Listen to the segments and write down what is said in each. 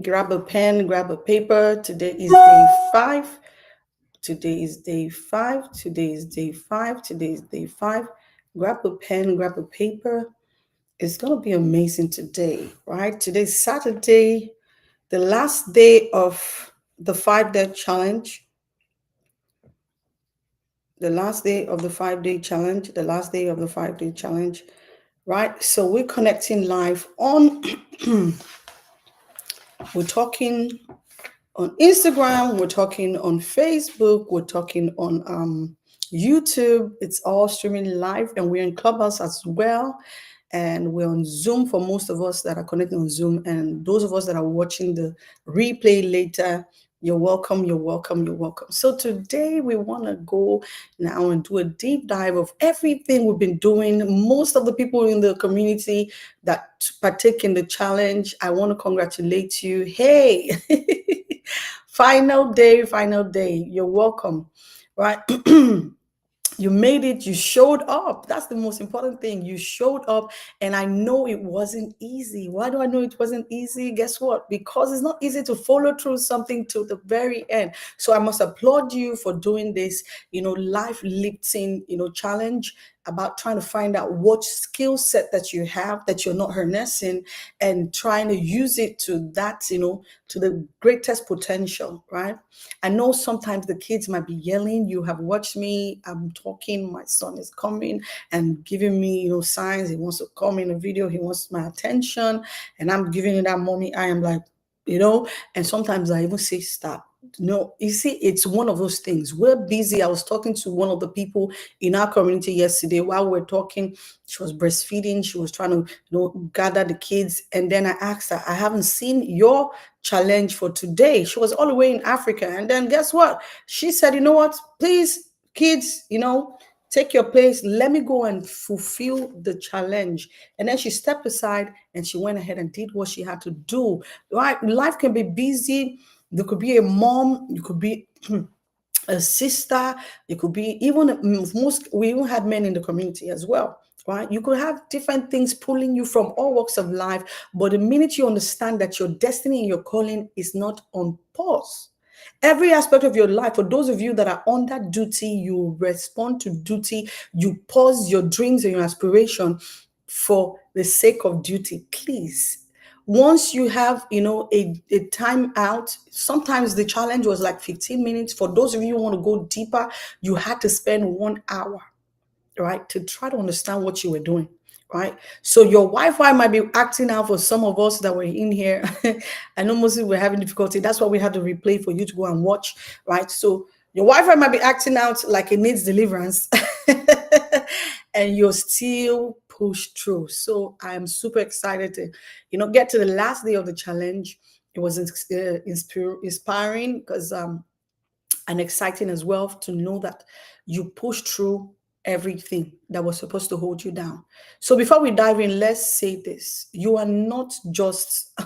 Grab a pen, grab a paper. Today is day 5. Today is day 5. Today is day 5. Today is day 5. Grab a pen, grab a paper. It's going to be amazing today, right? Today's Saturday, the last day of the 5-day challenge. The last day of the 5-day challenge. The last day of the 5-day challenge, right? So we're connecting live on, we're talking on Instagram, we're talking on Facebook, we're talking on YouTube. It's all streaming live, and we're in Clubhouse as well. And we're on Zoom for most of us that are connected on Zoom. And those of us that are watching the replay later, you're welcome, you're welcome, you're welcome. So today we want to go now and do a deep dive of everything we've been doing. Most of the people in the community that partake in the challenge, I want to congratulate you. Hey, final day. You're welcome, right? You made it, you showed up. That's the most important thing. You showed up, and I know it wasn't easy. Why do I know it wasn't easy? Guess what? Because it's not easy to follow through something to the very end. So I must applaud you for doing this, life lifting, challenge about trying to find out what skill set that you have that you're not harnessing, and trying to use it to that, to the greatest potential, right? I know sometimes the kids might be yelling. You have watched me. I'm talking. My son is coming and giving me, signs. He wants to come in a video. He wants my attention. And I'm giving it that mommy. I am like, and sometimes I even say, stop. No, you see, it's one of those things. We're busy. I was talking to one of the people in our community yesterday while we're talking. She was breastfeeding. She was trying to, gather the kids. And then I asked her, I haven't seen your challenge for today. She was all the way in Africa. And then guess what? She said, you know what? Please, kids, take your place. Let me go and fulfill the challenge. And then she stepped aside and she went ahead and did what she had to do. Right? Life can be busy. There could be a mom. You could be a sister. You could be even we even had men in the community as well. Right? You could have different things pulling you from all walks of life. But the minute you understand that your destiny and your calling is not on pause, every aspect of your life, for those of you that are under duty, you respond to duty, you pause your dreams and your aspiration for the sake of duty. Please, once you have a time out, sometimes the challenge was like 15 minutes. For those of you who want to go deeper, you had to spend 1 hour, right, to try to understand what you were doing, right? So your Wi-Fi might be acting out for some of us that were in here. I know mostly we're having difficulty. That's why we had to replay for you to go and watch, right? So your Wi-Fi might be acting out like it needs deliverance and you're still pushed through. So I'm super excited to, get to the last day of the challenge. It was inspiring because and exciting as well to know that you pushed through everything that was supposed to hold you down. So before we dive in, let's say this. You are not just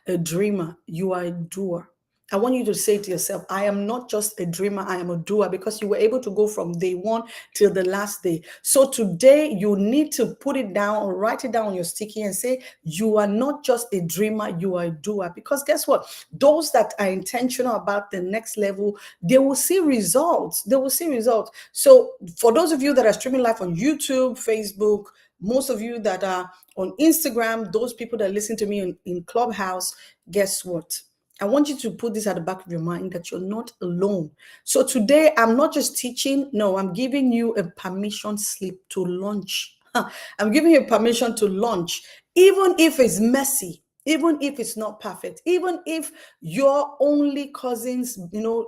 a dreamer, you are a doer. I want you to say to yourself, I am not just a dreamer, I am a doer, because you were able to go from day 1 till the last day. So today you need to put it down or write it down on your sticky and say, you are not just a dreamer, you are a doer. Because guess what? Those that are intentional about the next level, they will see results. They will see results. So for those of you that are streaming live on YouTube, Facebook, most of you that are on Instagram, those people that listen to me in Clubhouse, guess what? I want you to put this at the back of your mind that you're not alone. So today, I'm not just teaching. No, I'm giving you a permission slip to launch. I'm giving you permission to launch, even if it's messy, even if it's not perfect, even if your only cousins,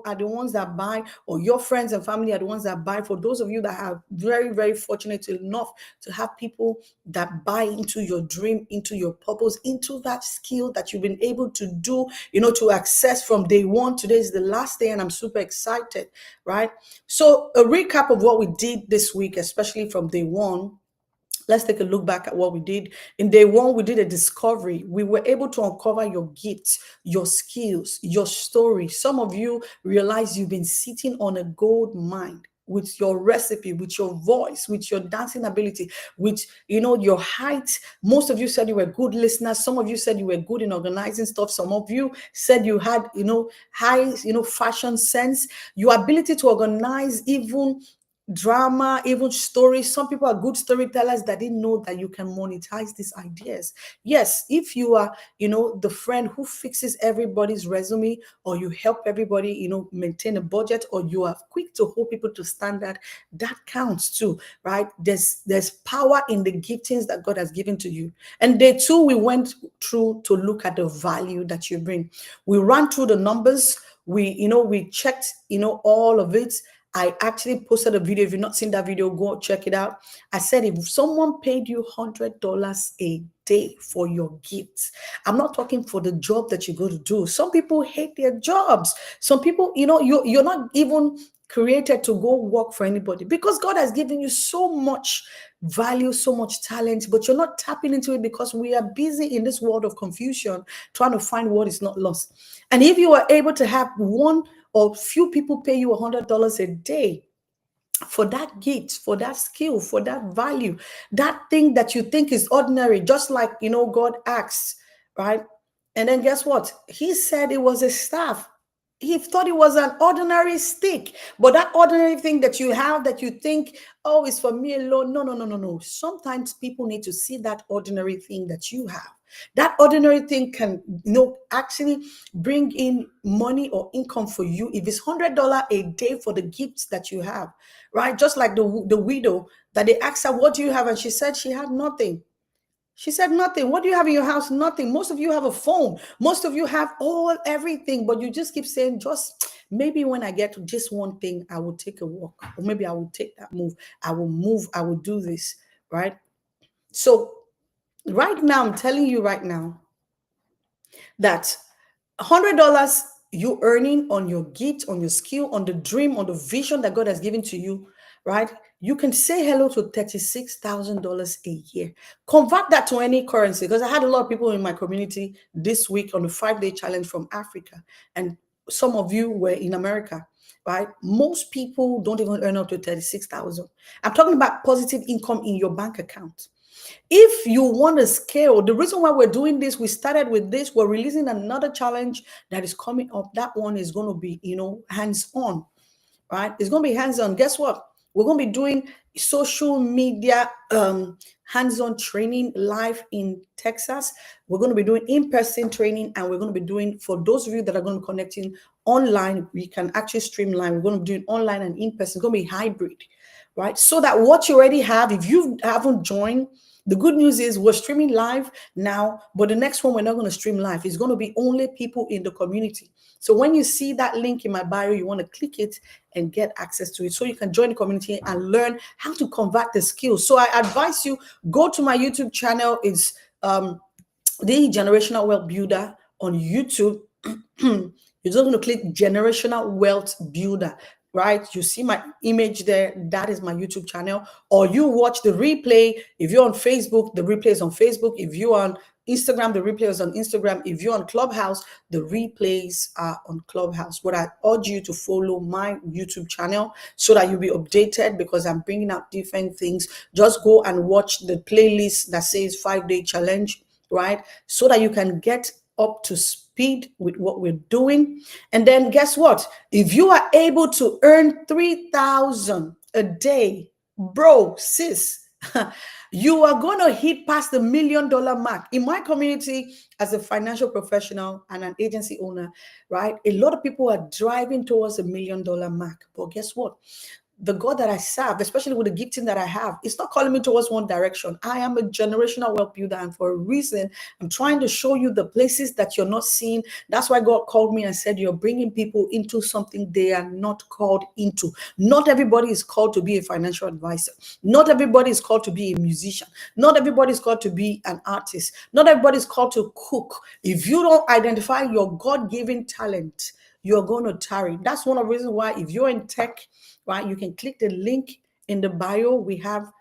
are the ones that buy, or your friends and family are the ones that buy. For those of you that are very, very fortunate enough to have people that buy into your dream, into your purpose, into that skill that you've been able to do, to access from day 1. Today is the last day, and I'm super excited, right? So a recap of what we did this week, especially from day 1. Let's take a look back at what we did. In day 1, we did a discovery. We were able to uncover your gifts, your skills, your story. Some of you realize you've been sitting on a gold mine. with your recipe, with your voice, with your dancing ability, with your height. Most of you said you were good listeners. Some of you said you were good in organizing stuff. Some of you said you had high fashion sense, your ability to organize even drama, even stories. Some people are good storytellers that didn't know that you can monetize these ideas. Yes, if you are the friend who fixes everybody's resume, or you help everybody maintain a budget, or you are quick to hold people to standard, that counts too, right? There's power in the giftings that God has given to you. And day two, we went through to look at the value that you bring. We ran through the numbers. We checked all of it. I actually posted a video. If you've not seen that video, go check it out. I said, if someone paid you $100 a day for your gifts, I'm not talking for the job that you go to do. Some people hate their jobs. Some people, you're not even created to go work for anybody, because God has given you so much value, so much talent, but you're not tapping into it because we are busy in this world of confusion trying to find what is not lost. And if you are able to have one or few people pay you $100 a day for that gift, for that skill, for that value, that thing that you think is ordinary, just like God asks, right? And then guess what? He said it was a staff. He thought it was an ordinary stick, but that ordinary thing that you have, that you think, oh, it's for me alone. No, no, no, no, no. Sometimes people need to see that ordinary thing that you have. That ordinary thing can actually bring in money or income for you. If it's $100 a day for the gifts that you have, right? Just like the widow that they asked her, what do you have? And she said she had nothing. She said nothing. What do you have in your house? Nothing. Most of you have a phone. Most of you have everything, but you just keep saying, just maybe when I get to just one thing, I will take a walk, or maybe I will take that move. I will move. I will do this, right? So right now, I'm telling you right now that $100 you earning on your gift, on your skill, on the dream, on the vision that God has given to you, right? You can say hello to $36,000 a year. Convert that to any currency, because I had a lot of people in my community this week on the 5-day challenge from Africa, and some of you were in America, right? Most people don't even earn up to 36,000. I'm talking about positive income in your bank account. If you want to scale, the reason why we're doing this, we started with this, we're releasing another challenge that is coming up. That one is going to be, hands-on, right? It's going to be hands-on. Guess what? We're going to be doing social media hands-on training live in Texas. We're going to be doing in-person training, and we're going to be doing, for those of you that are going to be connecting online, we can actually streamline. We're going to be doing online and in-person. It's going to be hybrid, right? So that what you already have, if you haven't joined, the good news is we're streaming live now, but the next one we're not going to stream live. It's going to be only people in the community. So when you see that link in my bio, you want to click it and get access to it so you can join the community and learn how to convert the skills. So I advise you, go to my YouTube channel. It's the Generational Wealth Builder on YouTube. You're just going to click Generational Wealth Builder, right? You see my image there. That is my YouTube channel. Or you watch the replay. If you're on Facebook, the replay is on Facebook. If you're on Instagram, the replay is on Instagram. If you're on Clubhouse, the replays are on Clubhouse. But I urge you to follow my YouTube channel so that you'll be updated, because I'm bringing out different things. Just go and watch the playlist that says 5-day challenge, right? So that you can get up to speed with what we're doing. And then guess what? If you are able to earn 3,000 a day, bro, sis, you are going to hit past the $1 million mark. In my community, as a financial professional and an agency owner, right? A lot of people are driving towards $1 million mark. But guess what? The God that I serve, especially with the gifting that I have, it's not calling me towards one direction. I am a generational wealth builder, and for a reason, I'm trying to show you the places that you're not seeing. That's why God called me and said, you're bringing people into something they are not called into. Not everybody is called to be a financial advisor. Not everybody is called to be a musician. Not everybody is called to be an artist. Not everybody is called to cook. If you don't identify your God-given talent, you're going to tarry. That's one of the reasons why, if you're in tech, right, you can click the link in the bio. We have,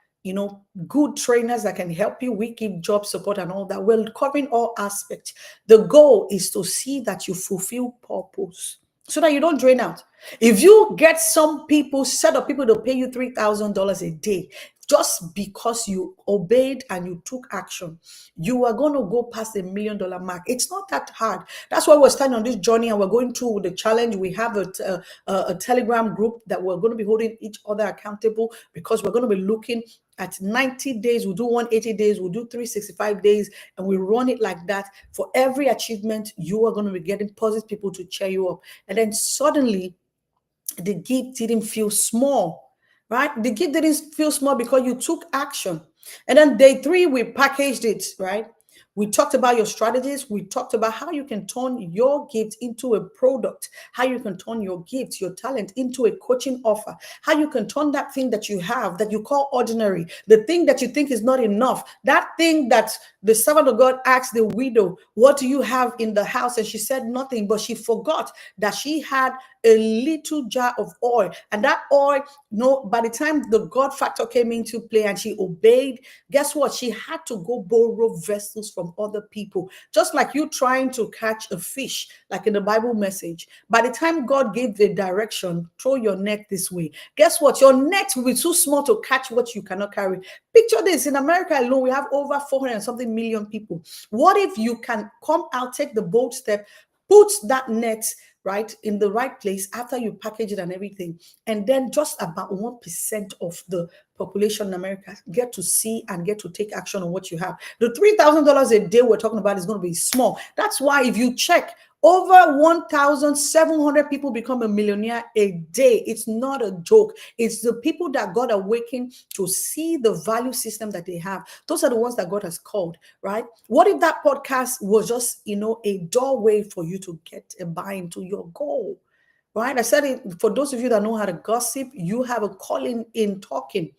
good trainers that can help you. We give job support and all that. We're covering all aspects. The goal is to see that you fulfill purpose. so that you don't drain out. If you get some people, set of people to pay you $3,000 a day just because you obeyed and you took action, you are going to go past the $1 million mark. It's not that hard. That's why we're starting on this journey and we're going through the challenge. We have a Telegram group that we're going to be holding each other accountable, because we're going to be looking at 90 days. We'll do 180 days, we'll do 365 days, and we run it like that. For every achievement, you are going to be getting positive people to cheer you up. And then suddenly, the gift didn't feel small, right? The gift didn't feel small because you took action. And then day 3, we packaged it, right? We talked about your strategies. We talked about how you can turn your gift into a product, how you can turn your gift, your talent into a coaching offer, how you can turn that thing that you have that you call ordinary, the thing that you think is not enough, that thing that the servant of God asked the widow, what do you have in the house? And she said nothing, but she forgot that she had a little jar of oil. And that oil, no, by the time the God factor came into play and she obeyed, guess what? She had to go borrow vessels from other people. Just like you trying to catch a fish, like in the Bible message. By the time God gave the direction, throw your net this way. Guess what? Your net will be too small to catch what you cannot carry. Picture this. In America alone, we have over 400 and something million people. What if you can come out, take the bold step, put that net right in the right place after you package it and everything, and then just about 1% of the population in America get to see and get to take action on what you have. The $3,000 a day we're talking about is going to be small. That's why if you check, over 1,700 people become a millionaire a day. It's not a joke. It's the people that God awakened to see the value system that they have. Those are the ones that God has called, right? What if that podcast was just, a doorway for you to get a buy into your goal, right? I said it, for those of you that know how to gossip, you have a calling in talking.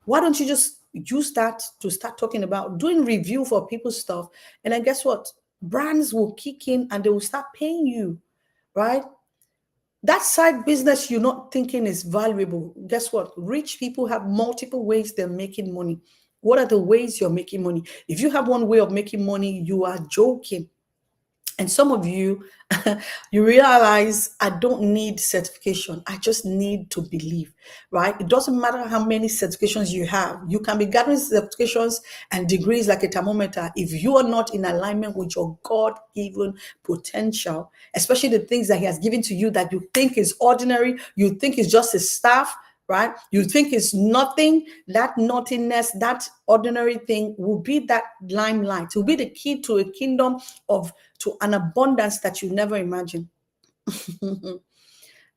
Why don't you just use that to start talking about doing review for people's stuff? And then guess what? Brands will kick in and they will start paying you, right? That side business you're not thinking is valuable. Guess what? Rich people have multiple ways they're making money. What are the ways you're making money? If you have one way of making money, you are joking. And some of you, you realize, I don't need certification. I just need to believe, right? It doesn't matter how many certifications you have. You can be gathering certifications and degrees like a thermometer. If you are not in alignment with your God-given potential, especially the things that He has given to you that you think is ordinary, you think is just a staff, right? You think it's nothing. That nothingness, that ordinary thing will be that limelight. It will be the key to a kingdom to an abundance that you never imagined.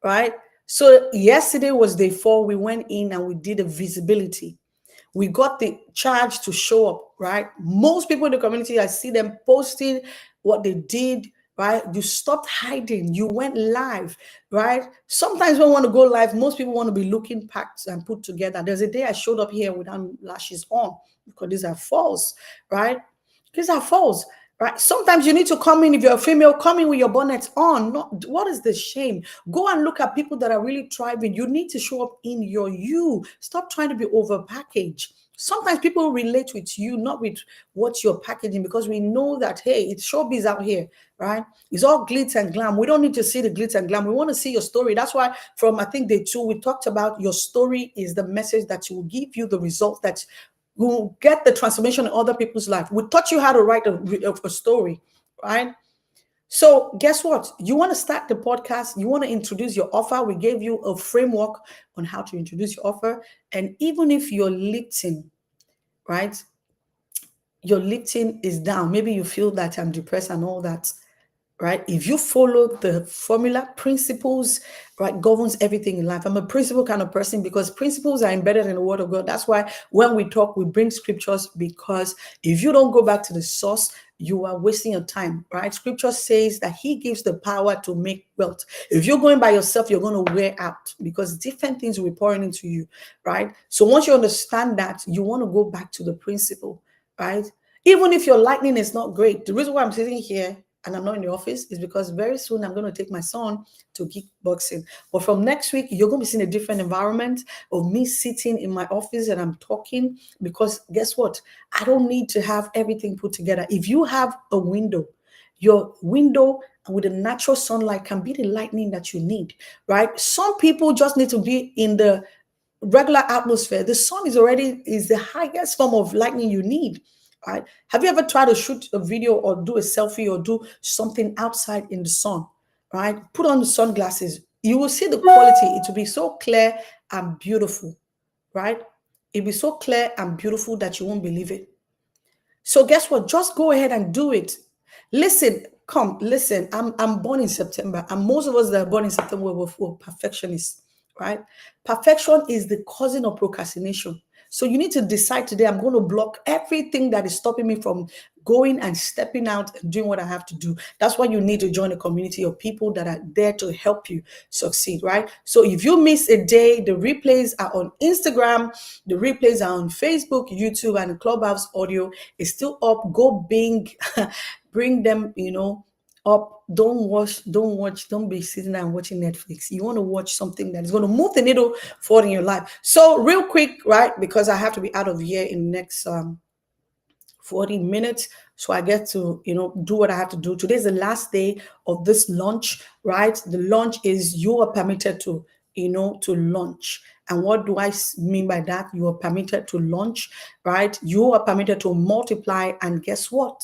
Right? So yesterday was day 4. We went in and we did a visibility. We got the charge to show up, right? Most people in the community, I see them posting what they did, right? You stopped hiding. You went live, right? Sometimes when we want to go live, most people want to be looking packed and put together. There's a day I showed up here without lashes on because these are false, right? These are false. Right. Sometimes you need to come in. If you're a female, come in with your bonnet on. Not, what is the shame? Go and look at people that are really thriving. You need to show up in your you. Stop trying to be over packaged. Sometimes people relate with you, not with what you're packaging, because we know that, hey, it's showbiz out here, right? It's all glitz and glam. We don't need to see the glitz and glam. We want to see your story. That's why from, I think, day 2, we talked about your story is the message that will give you the result that will get the transformation in other people's life. We taught you how to write a story, right? So guess what? You want to start the podcast. You want to introduce your offer. We gave you a framework on how to introduce your offer. And even if your LinkedIn, right? Your LinkedIn is down. Maybe you feel that I'm depressed and all that, right? If you follow the formula, principles, right, governs everything in life. I'm a principle kind of person because principles are embedded in the Word of God. That's why when we talk, we bring scriptures, because if you don't go back to the source, you are wasting your time, right? Scripture says that He gives the power to make wealth. If you're going by yourself, you're going to wear out because different things will be pouring into you, right? So once you understand that, you want to go back to the principle, right? Even if your lightning is not great, the reason why I'm sitting here and I'm not in the office is because very soon I'm going to take my son to kickboxing. But from next week, you're going to be seeing a different environment of me sitting in my office and I'm talking, because guess what? I don't need to have everything put together. If you have a window, your window with the natural sunlight can be the lightning that you need, right? Some people just need to be in the regular atmosphere. The sun is the highest form of lightning you need, right? Have you ever tried to shoot a video or do a selfie or do something outside in the sun, right? Put on the sunglasses. You will see the quality. It will be so clear and beautiful, right? It'll be so clear and beautiful that you won't believe it. So guess what? Just go ahead and do it. Listen, come, listen. I'm born in September, and most of us that are born in September were perfectionists, right? Perfection is the cousin of procrastination. So you need to decide today, I'm going to block everything that is stopping me from going and stepping out and doing what I have to do. That's why you need to join a community of people that are there to help you succeed, right? So if you miss a day, the replays are on Instagram, the replays are on Facebook, YouTube, and Clubhouse audio is still up. Go bing, bring them, up. Don't be sitting there and watching Netflix. You want to watch something that is going to move the needle forward in your life. So real quick, right? Because I have to be out of here in the next 40 minutes. So I get to, do what I have to do. Today's the last day of this launch, right? The launch is you are permitted to launch. And what do I mean by that? You are permitted to launch, right? You are permitted to multiply. And guess what?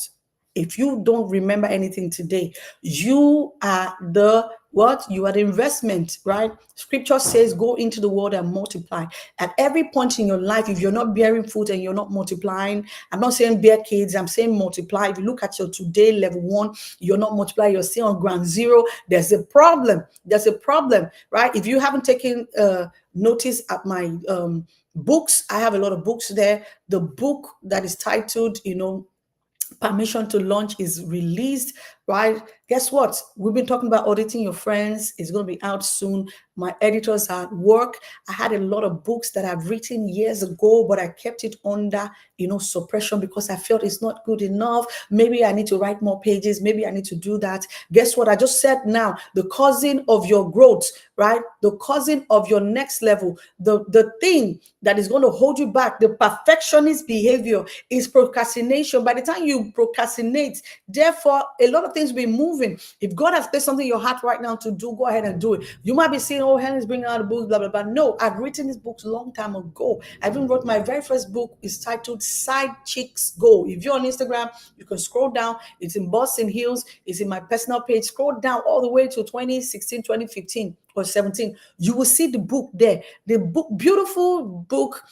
If you don't remember anything today, you are the what? You are the investment, right? Scripture says, go into the world and multiply. At every point in your life, if you're not bearing fruit and you're not multiplying, I'm not saying bear kids, I'm saying multiply. If you look at your today level 1, you're not multiplying, you're still on ground zero. There's a problem. There's a problem, right? If you haven't taken notice at my books, I have a lot of books there. The book that is titled, Permission to Launch is released, right? Guess what? We've been talking about auditing your friends. It's going to be out soon. My editors are at work. I had a lot of books that I've written years ago, but I kept it under, suppression because I felt it's not good enough. Maybe I need to write more pages. Maybe I need to do that. Guess what? I just said now, the cousin of your growth, right? The cousin of your next level, the thing that is going to hold you back, the perfectionist behavior is procrastination. By the time you procrastinate, therefore, a lot of things will be moving. If God has placed something in your heart right now to do, go ahead and do it. You might be saying, oh, Helen's bringing out a book, blah, blah, blah. No, I've written this book a long time ago. I even wrote my very first book is titled Side Chicks Go. If you're on Instagram, you can scroll down. It's in Boston Hills. It's in my personal page. Scroll down all the way to 2016, 2015 or 17. You will see the book there. The book, beautiful book,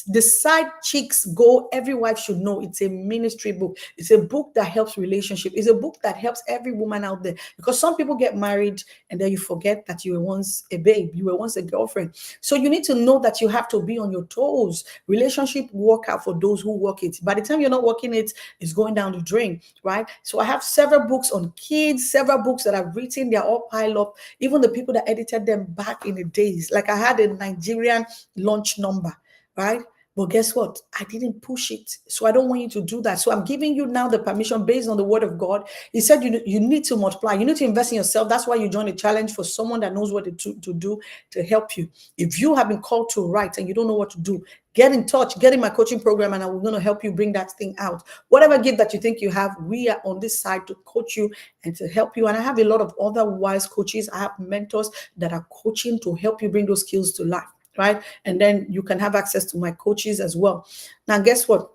The Side Chicks Go. Every wife should know. It's a ministry book. It's a book that helps relationship. It's a book that helps every woman out there, because some people get married and then you forget that you were once a babe, you were once a girlfriend. So you need to know that you have to be on your toes. Relationship work out for those who work it. By the time you're not working it, it's going down the drain, right? So I have several books on kids, several books that I've written. They're all piled up. Even the people that edited them back in the days, like I had a Nigerian launch number, right? But guess what? I didn't push it. So I don't want you to do that. So I'm giving you now the permission based on the word of God. He said you need to multiply. You need to invest in yourself. That's why you join a challenge for someone that knows what to do to help you. If you have been called to write and you don't know what to do, get in touch, get in my coaching program, and I'm going to help you bring that thing out. Whatever gift that you think you have, we are on this side to coach you and to help you. And I have a lot of other wise coaches. I have mentors that are coaching to help you bring those skills to life. Right? And then you can have access to my coaches as well. Now, guess what?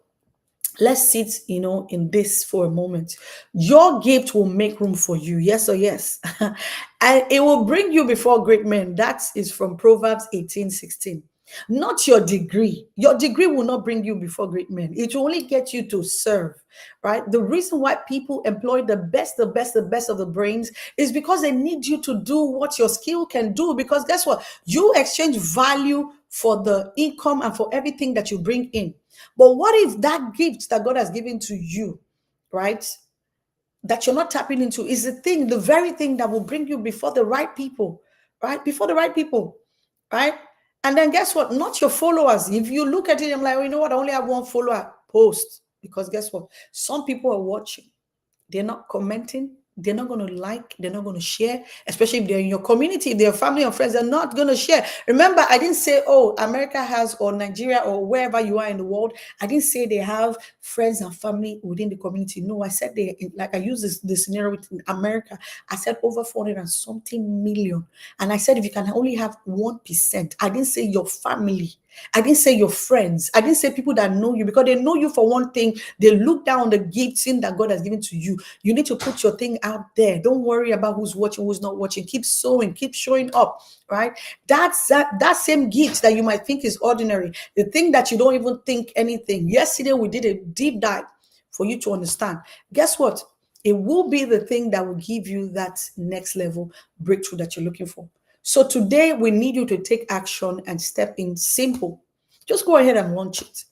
Let's sit, in this for a moment. Your gift will make room for you. Yes or yes. And it will bring you before great men. That is from Proverbs 18:16. Not your degree. Your degree will not bring you before great men. It will only get you to serve, right? The reason why people employ the best of the brains is because they need you to do what your skill can do. Because guess what? You exchange value for the income and for everything that you bring in. But what if that gift that God has given to you, right, that you're not tapping into is the very thing that will bring you before the right people, right? Before the right people, right? And then guess what? Not your followers. If you look at it, I'm like, oh, you know what? I only have one follower. Post. Because guess what? Some people are watching. They're not commenting. they're not going to like, they're not going to share, especially if they're in your community, if they're family or friends, they're not going to share. Remember, I didn't say, oh, America has, or Nigeria, or wherever you are in the world, I didn't say they have friends and family within the community. No, I said they, like I use this scenario with America. I said over 400 and something million. And I said, if you can only have 1%, I didn't say your family. I didn't say your friends. I didn't say people that know you, because they know you for one thing. They look down on the gifting that God has given to you. You need to put your thing out there. Don't worry about who's watching, who's not watching. Keep sowing, keep showing up, right? That same gift that you might think is ordinary, the thing that you don't even think anything. Yesterday we did a deep dive for you to understand. Guess what? It will be the thing that will give you that next level breakthrough that you're looking for. So today we need you to take action and step in simple. Just go ahead and launch it.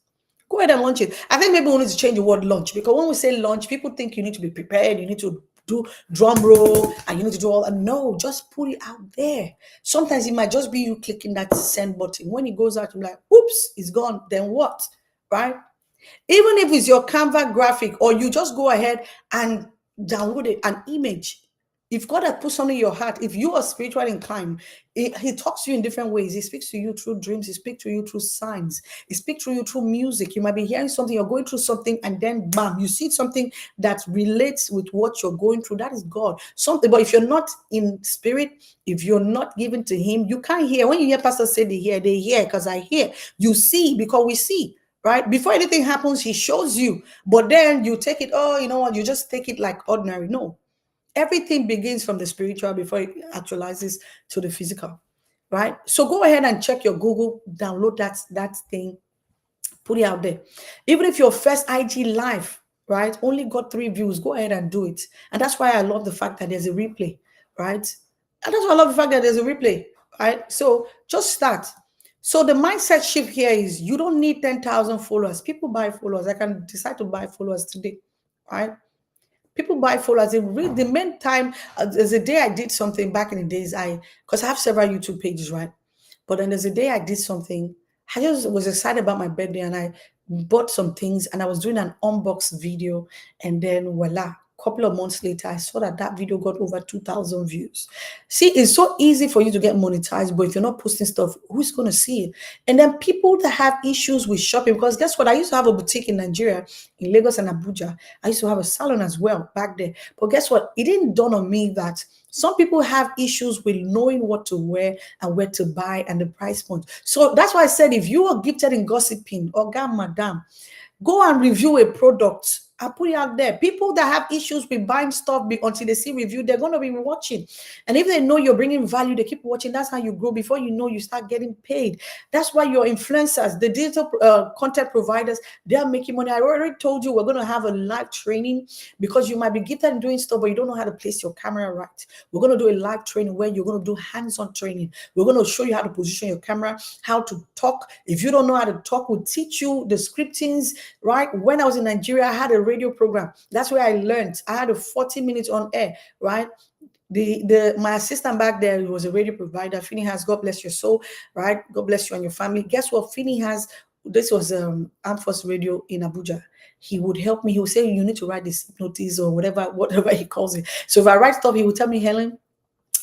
Go ahead and launch it. I think maybe we need to change the word launch, because when we say launch, people think you need to be prepared, you need to do drum roll, and you need to do all that. No, just put it out there. Sometimes it might just be you clicking that send button. When it goes out, you're like, oops, it's gone. Then what? Right? Even if it's your Canva graphic, or you just go ahead and download an image. If God has put something in your heart, if you are spiritually inclined, He talks to you in different ways. He speaks to you through dreams. He speaks to you through signs. He speaks to you through music. You might be hearing something, you're going through something, and then bam, you see something that relates with what you're going through. That is God. Something, but if you're not in spirit, if you're not given to Him, you can't hear. When you hear pastors say they hear because I hear. You see because we see. Right? Before anything happens, He shows you. But then you take it, oh, you know what? You just take it like ordinary. No. Everything begins from the spiritual before it actualizes to the physical. Right? So go ahead and check your Google, download that thing, put it out there. Even if your first IG live, right, only got 3 views, go ahead and do it. And that's why I love the fact that there's a replay, right? And that's why I love the fact that there's a replay, right? So just start. So the mindset shift here is you don't need 10,000 followers. People buy followers. I can decide to buy followers today, right? People buy followers. The main time, there's a day I did something back in the days, because I have several YouTube pages, right? But then there's a day I did something. I just was excited about my birthday, and I bought some things, and I was doing an unbox video, and then voila, a couple of months later, I saw that video got over 2,000 views. See, it's so easy for you to get monetized, but if you're not posting stuff, who's going to see it? And then people that have issues with shopping, because guess what? I used to have a boutique in Nigeria, in Lagos and Abuja. I used to have a salon as well back there. But guess what? It didn't dawn on me that some people have issues with knowing what to wear and where to buy and the price point. So that's why I said, if you are gifted in gossiping, or madam, go and review a product. I put it out there. People that have issues with buying stuff until they see review, they're going to be watching. And if they know you're bringing value, they keep watching. That's how you grow. Before you know, you start getting paid. That's why your influencers, the digital content providers, they are making money. I already told you we're going to have a live training, because you might be gifted in doing stuff, but you don't know how to place your camera right. We're going to do a live training where you're going to do hands-on training. We're going to show you how to position your camera, how to talk. If you don't know how to talk, we'll teach you the scriptings, right? When I was in Nigeria, I had a radio program. That's where I learned. I had a 40 minutes on air, right? My assistant back there was a radio provider. Finney has, God bless your soul, right? God bless you and your family. Guess what? Finney has, this was Armed Force Radio in Abuja. He would help me. He would say, you need to write this notice or whatever he calls it. So if I write stuff, he would tell me, Helen,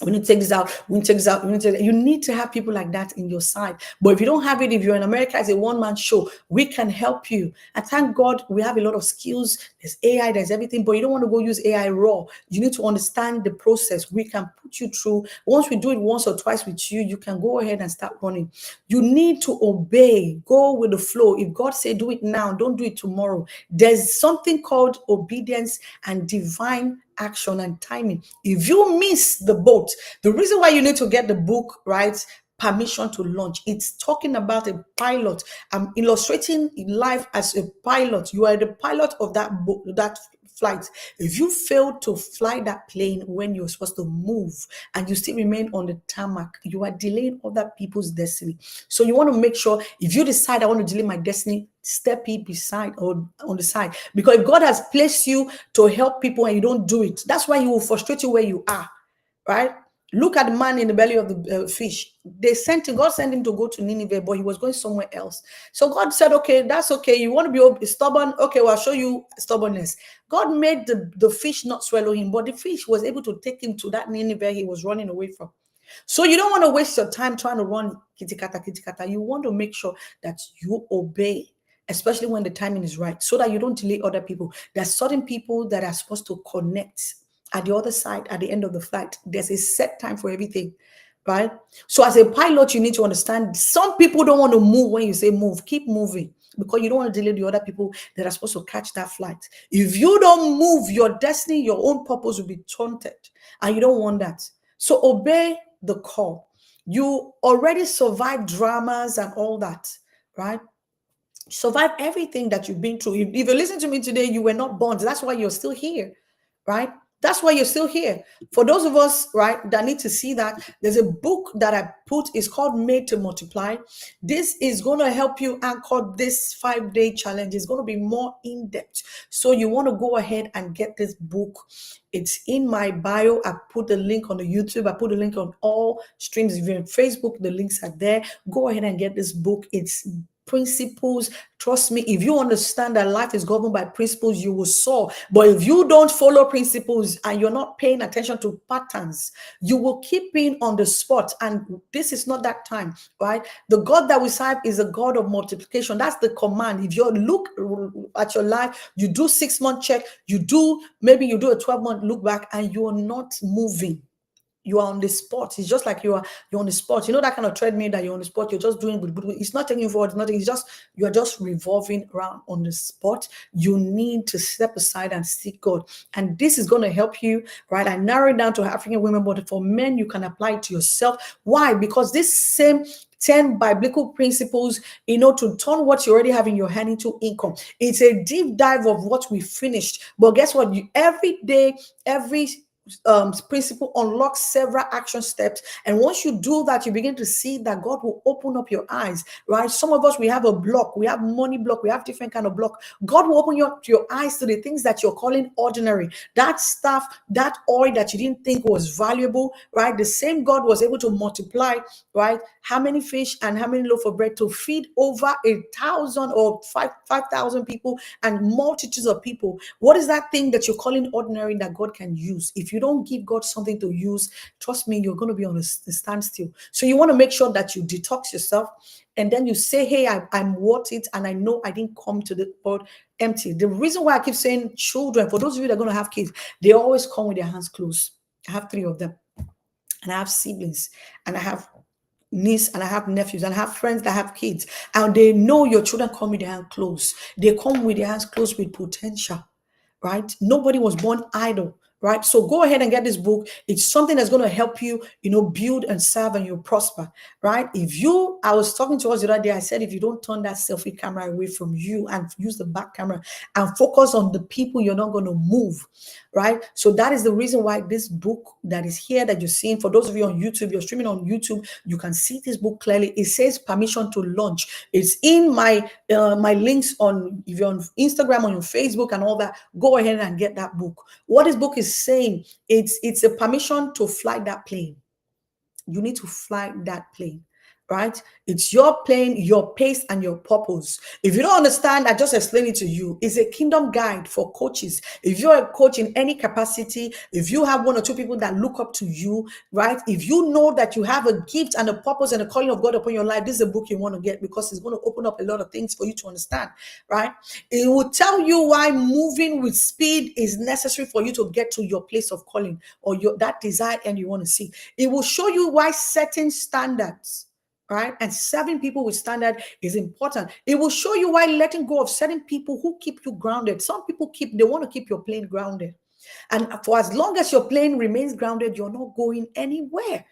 we need to take this out. We need to take this out. You need to have people like that in your side. But if you don't have it, if you're in America, it's a one-man show. We can help you. And thank God we have a lot of skills. There's AI, there's everything. But you don't want to go use AI raw. You need to understand the process. We can put you through. Once we do it once or twice with you, you can go ahead and start running. You need to obey. Go with the flow. If God say do it now, don't do it tomorrow. There's something called obedience and divine action and timing. If you miss the boat, the reason why you need to get the book, right? Permission to launch. It's talking about a pilot. I'm illustrating life as a pilot. You are the pilot of that book, that flight. If you fail to fly that plane when you're supposed to move and you still remain on the tarmac, you are delaying other people's destiny. So you want to make sure, if you decide I want to delay my destiny, step it beside or on the side. Because if God has placed you to help people and you don't do it, that's why He will frustrate you where you are, right? Look at the man in the belly of the fish. They sent him, God sent him to go to Nineveh, but he was going somewhere else. So God said, okay, that's okay. You want to be stubborn? Okay, well, I'll show you stubbornness. God made the fish not swallow him, but the fish was able to take him to that Nineveh he was running away from. So you don't want to waste your time trying to run kitty kata kitty kata. You want to make sure that you obey, especially when the timing is right, so that you don't delay other people. There's certain people that are supposed to connect at the other side at the end of the flight. There's a set time for everything, right? So as a pilot, you need to understand some people don't want to move when you say move. Keep moving because you don't want to delay the other people that are supposed to catch that flight. If you don't move, your destiny, your own purpose will be taunted, and you don't want that. So obey the call. You already survived dramas and all that, right? Survive everything that you've been through. If you listen to me today, you were not born. That's why you're still here, right? That's why you're still here. For those of us, right, that need to see that, there's a book that I put. It's called Made to Multiply. This is going to help you anchor this 5-day challenge. It's going to be more in depth. So you want to go ahead and get this book. It's in my bio. I put the link on the YouTube. I put the link on all streams. If you're on Facebook, the links are there. Go ahead and get this book. It's principles. Trust me, if you understand that life is governed by principles, you will soar. But if you don't follow principles and you're not paying attention to patterns, you will keep being on the spot. And this is not that time, right? The God that we serve is a God of multiplication. That's the command. If you look at your life, you do 6-month check, maybe you do a 12-month look back, and you are not moving. You are on the spot. It's just like you're on the spot. You know that kind of treadmill that you're on the spot. You're just doing. It's not taking you forward. Nothing. It's just you're just revolving around on the spot. You need to step aside and seek God, and this is going to help you. Right? I narrowed it down to African women, but for men, you can apply it to yourself. Why? Because this same 10 biblical principles, to turn what you already have in your hand into income. It's a deep dive of what we finished. But guess what? Every day, every principle unlocks several action steps, and once you do that, you begin to see that God will open up your eyes. Right? Some of us, we have a block, we have money block, we have different kind of block. God will open your eyes to the things that you're calling ordinary. That stuff, that oil that you didn't think was valuable, right? The same God was able to multiply, right? How many fish and how many loaf of bread to feed over 1,000 or 5,000 people and multitudes of people. What is that thing that you're calling ordinary that God can use? If you don't give God something to use, trust me, you're going to be on a standstill. So you want to make sure that you detox yourself, and then you say, hey, I'm worth it, and I know I didn't come to the world empty. The reason why I keep saying children, for those of you that are going to have kids, they always come with their hands closed. I have 3 of them, and I have siblings, and I have niece, and I have nephews, and I have friends that have kids, and they know your children come with their hands closed. They come with their hands closed with potential, right? Nobody was born idle, right? So go ahead and get this book. It's something that's going to help you, build and serve, and you prosper, right? I was talking to us the other day, I said, if you don't turn that selfie camera away from you and use the back camera and focus on the people, you're not going to move, right? So that is the reason why this book that is here that you're seeing, for those of you on YouTube, you're streaming on YouTube, you can see this book clearly. It says permission to launch. It's in my links on, if you're on Instagram, on your Facebook and all that, go ahead and get that book. What this book is saying, it's a permission to fly that plane. You need to fly that plane, right? It's your plane, your pace, and your purpose. If you don't understand, I just explain it to you. It's a kingdom guide for coaches. If you're a coach in any capacity, if you have 1 or 2 people that look up to you, right? If you know that you have a gift and a purpose and a calling of God upon your life, this is a book you want to get, because it's going to open up a lot of things for you to understand, right? It will tell you why moving with speed is necessary for you to get to your place of calling, or that desired end you want to see. It will show you why setting standards, right, and serving people with standard is important. It will show you why letting go of certain people who keep you grounded. Some people they want to keep your plane grounded. And for as long as your plane remains grounded, you're not going anywhere.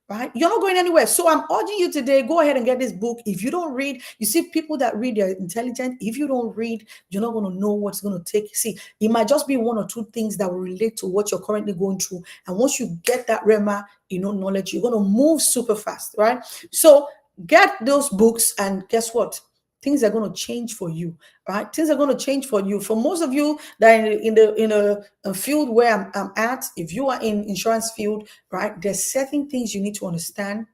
Right? You're not going anywhere. So I'm urging you today, go ahead and get this book. If you don't read, you see people that read, they're intelligent. If you don't read, you're not going to know what's going to take. See, it might just be 1 or 2 things that will relate to what you're currently going through. And once you get that Rema, knowledge, you're going to move super fast, right? So get those books, and guess what? things are going to change for you, right? Things are going to change for you. For most of you that are in a field where I'm at, if you are in insurance field, right, there's certain things you need to understand,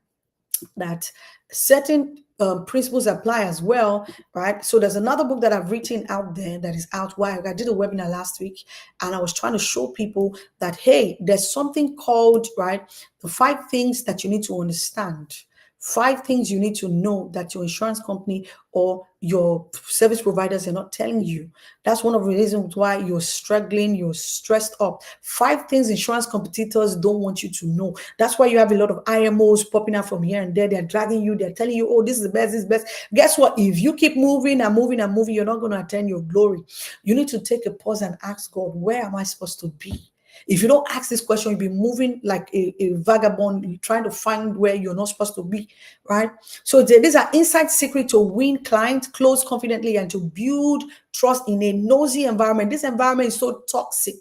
that certain principles apply as well, right? So there's another book that I've written out there that is out. Why? I did a webinar last week, and I was trying to show people that, hey, there's something called, right, the 5 things that you need to understand. 5 things you need to know that your insurance company or your service providers are not telling you. That's one of the reasons why you're struggling, you're stressed up. 5 things insurance competitors don't want you to know. That's why you have a lot of IMOs popping out from here and there. They're dragging you, they're telling you, oh, this is the best, this is the best. Guess what? If you keep moving and moving and moving, you're not going to attain your glory. You need to take a pause and ask God, where am I supposed to be? If you don't ask this question, you'll be moving like a vagabond, trying to find where you're not supposed to be, right? So these are inside secret to win clients, close confidently, and to build trust in a nosy environment. This environment is so toxic.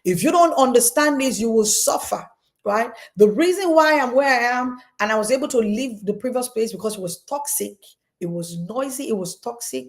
If you don't understand this, you will suffer, right? The reason why I'm where I am and I was able to leave the previous place because it was toxic, it was noisy, it was toxic.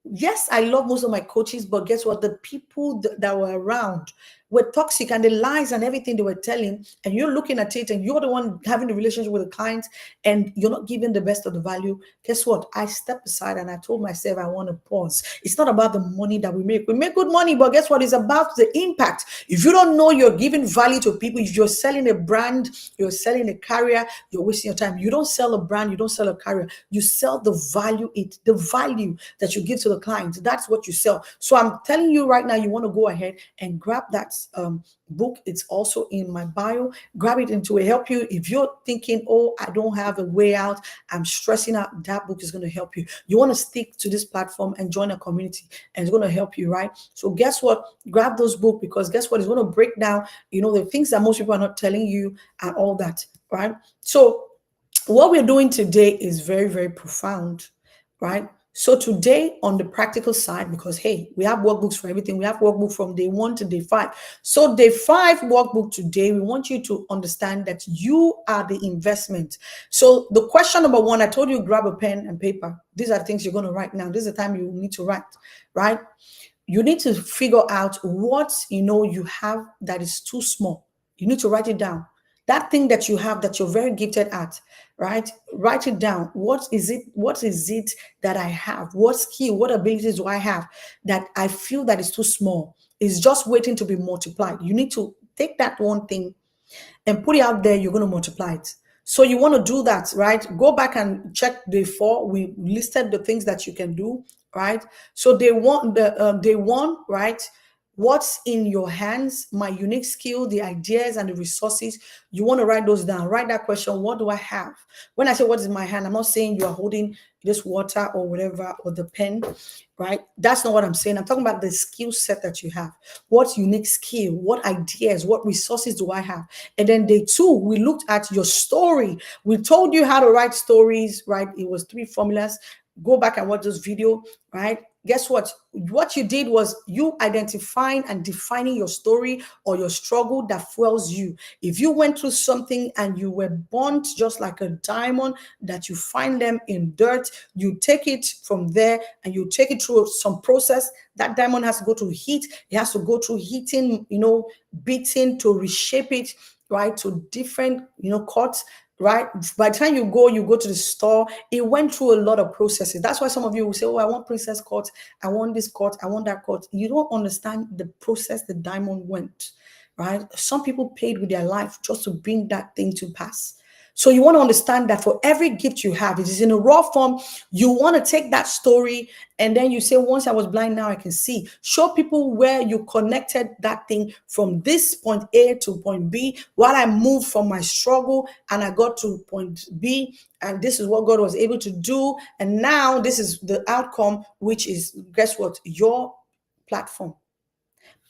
Yes, I love most of my coaches, but guess what? The people that were around were toxic, and the lies and everything they were telling, and you're looking at it and you're the one having the relationship with the clients and you're not giving the best of the value. Guess what? I stepped aside and I told myself I want to pause. It's not about the money that we make. We make good money, but guess what? It's about the impact. If you don't know you're giving value to people, if you're selling a brand, you're selling a career, you're wasting your time. You don't sell a brand, you don't sell a career. You sell the value that you give to the client. That's what you sell. So I'm telling you right now, you want to go ahead and grab that book. It's also in my bio. Grab it, and it will help you. If you're thinking, oh, I don't have a way out, I'm stressing out, that book is going to help you. You want to stick to this platform and join a community, and it's going to help you, right? So guess what? Grab those books, because guess what? It's going to break down, the things that most people are not telling you and all that, right? So what we're doing today is very, very profound, right? So today on the practical side, because hey, we have workbooks for everything. We have workbook from day 1 to day 5. So day 5 workbook today, we want you to understand that you are the investment. So the question number 1, I told you grab a pen and paper. These are things you're going to write now. This is the time you need to write, right? You need to figure out what you have that is too small. You need to write it down. That thing that you have that you're very gifted at, right? Write it down. What is it? What is it that I have? What skill, what abilities do I have that I feel that is too small? It's just waiting to be multiplied. You need to take that one thing and put it out there. You're going to multiply it. So you want to do that, right? Go back and check day 4. We listed the things that you can do, right? So day 1, day 1, right? What's in your hands, my unique skill, the ideas and the resources. You want to write those down. Write that question. What do I have? When I say what is in my hand, I'm not saying you are holding this water or whatever, or the pen, right? That's not what I'm saying. I'm talking about the skill set that you have. What unique skill, what ideas, what resources do I have? And then day 2, we looked at your story. We told you how to write stories, right? It was 3 formulas. Go back and watch this video, right? Guess what? What you did was you identifying and defining your story or your struggle that fuels you. If you went through something and you were burnt just like a diamond, that you find them in dirt, you take it from there and you take it through some process. That diamond has to go through heat. It has to go through heating, beating to reshape it, right, to different, cuts. Right. By the time you go to the store, it went through a lot of processes. That's why some of you will say, oh, I want princess cut. I want this cut. I want that cut. You don't understand the process the diamond went, right? Some people paid with their life just to bring that thing to pass. So you want to understand that for every gift you have, it is in a raw form. You want to take that story and then you say, once I was blind, now I can see. Show people where you connected that thing from this point A to point B, while I moved from my struggle and I got to point B. And this is what God was able to do. And now this is the outcome, which is, guess what? Your platform.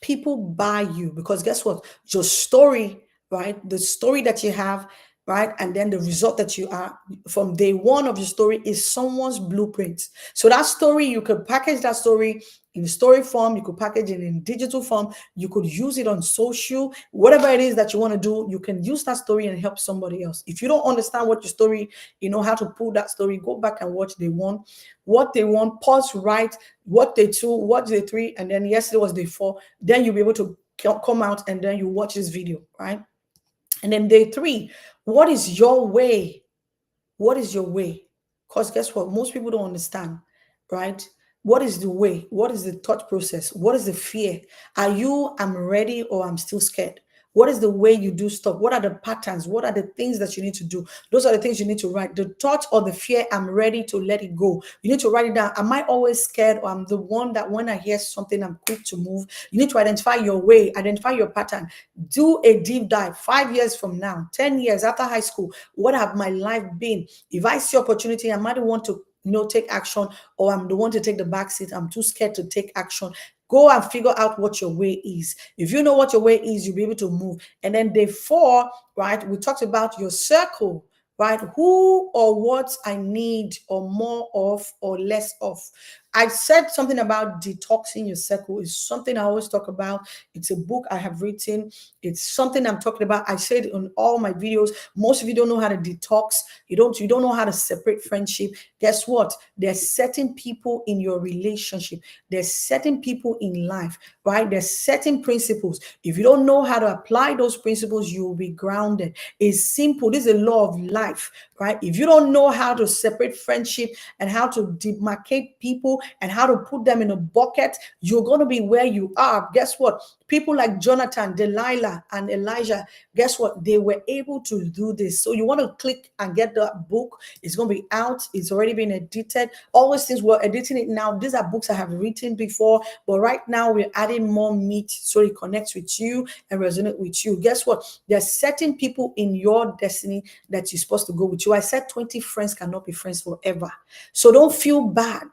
People buy you because guess what? Your story, right? The story that you have, right? And then the result that you are from day 1 of your story is someone's blueprint. So that story, you can package that story, in story form, you could package it in digital form, you could use it on social, whatever it is that you want to do, you can use that story and help somebody else. If you don't understand what your story, how to pull that story, go back and watch what they want, pause, write what day two, what day three, and then yesterday was day four. Then you'll be able to come out and then you watch this video, right? And then day three, what is your way? What is your way? Because guess what? Most people don't understand, right? What is the way? What is the thought process? What is the fear? Are you, I'm ready or I'm still scared? What is the way you do stuff? What are the patterns? What are the things that you need to do? Those are the things you need to write. The thought or the fear, I'm ready to let it go. You need to write it down. Am I always scared, or I'm the one that when I hear something, I'm quick to move? You need to identify your way, identify your pattern. Do a deep dive. 5 years from now, 10 years after high school, what have my life been? If I see opportunity, I might want to take action, or I'm the one to take the back seat. I'm too scared to take action. Go and figure out what your way is. If you know what your way is, you'll be able to move. And then day four, right? We talked about your circle, right? Who or what I need, or more of or less of. I said something about detoxing your circle. Is something I always talk about. It's a book I have written. It's something I'm talking about. I said on all my videos. Most of you don't know how to detox. You don't know how to separate friendship. Guess what? There's certain people in your relationship. There's certain people in life, right? There's certain principles. If you don't know how to apply those principles, you will be grounded. It's simple. This is a law of life, right? If you don't know how to separate friendship and how to demarcate people and how to put them in a bucket, you're going to be where you are. Guess what? People like Jonathan, Delilah, and Elijah, guess what? They were able to do this. So you want to click and get the book. It's going to be out. It's already been edited. All these things, we're editing it now. These are books I have written before, but right now we're adding more meat so it connects with you and resonate with you. Guess what? There's certain people in your destiny that you're supposed to go with you. I said 20 friends cannot be friends forever. So don't feel bad,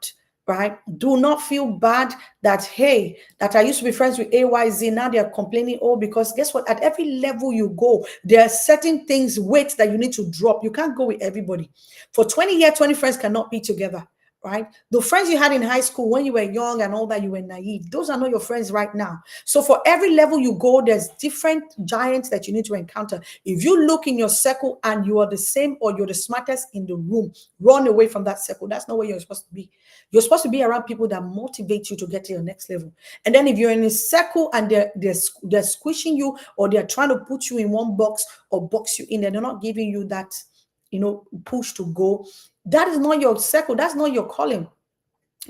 right? Do not feel bad that, hey, that I used to be friends with AYZ. Now they're complaining. Oh, because guess what? At every level you go, there are certain things, weights that you need to drop. You can't go with everybody. For 20 years, 20 friends cannot be together, right? The friends you had in high school when you were young and all that, you were naive. Those are not your friends right now. So for every level you go, there's different giants that you need to encounter. If you look in your circle and you are the same or you're the smartest in the room, run away from that circle. That's not where you're supposed to be. You're supposed to be around people that motivate you to get to your next level. And then if you're in a circle and they're squishing you, or they're trying to put you in one box or box you in, and they're not giving you that, push to go, that is not your circle. That's not your calling,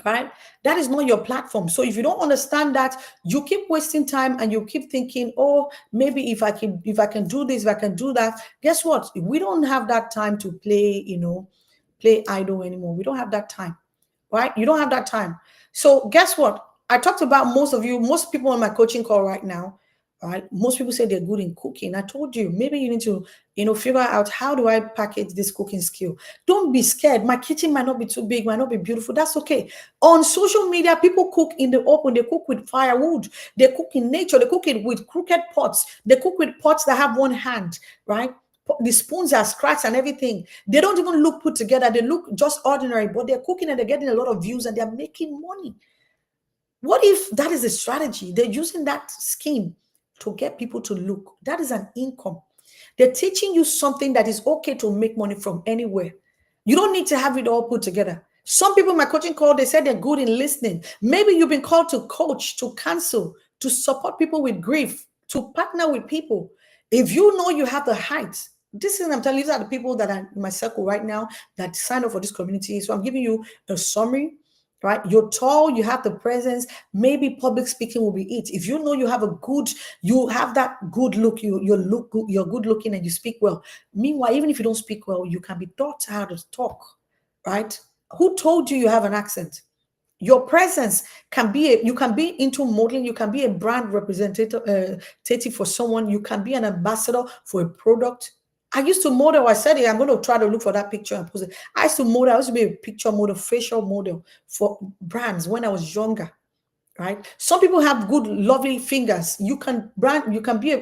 right? That is not your platform. So if you don't understand that, you keep wasting time and you keep thinking, oh, maybe if I can do this, if I can do that. Guess what? We don't have that time to play idle anymore. We don't have that time, right? You don't have that time. So guess what? I talked about most people on my coaching call right now, right? Most people say they're good in cooking. I told you, maybe you need to, figure out, how do I package this cooking skill? Don't be scared. My kitchen might not be too big, might not be beautiful. That's okay. On social media, people cook in the open. They cook with firewood. They cook in nature. They cook it with crooked pots. They cook with pots that have one hand, right? The spoons are scratched and everything. They don't even look put together. They look just ordinary, but they're cooking and they're getting a lot of views and they're making money. What if that is a strategy? They're using that scheme to get people to look. That is an income. They're teaching you something that is okay to make money from anywhere. You don't need to have it all put together. Some people in my coaching call, they said they're good in listening. Maybe you've been called to coach, to counsel, to support people with grief, to partner with people. If you know you have the height, this is, I'm telling you, these are the people that are in my circle right now that signed up for this community. So I'm giving you a summary, right? You're tall, you have the presence. Maybe public speaking will be it. If you know you have you have that good look, you're good looking and you speak well. Meanwhile, even if you don't speak well, you can be taught how to talk, right? Who told you have an accent? Your presence can be you can be into modeling, you can be a brand representative for someone, you can be an ambassador for a product. I used to model. I said it. I'm going to try to look for that picture and post it. I used to model. I used to be a picture model, facial model for brands when I was younger, right? Some people have good, lovely fingers. You can be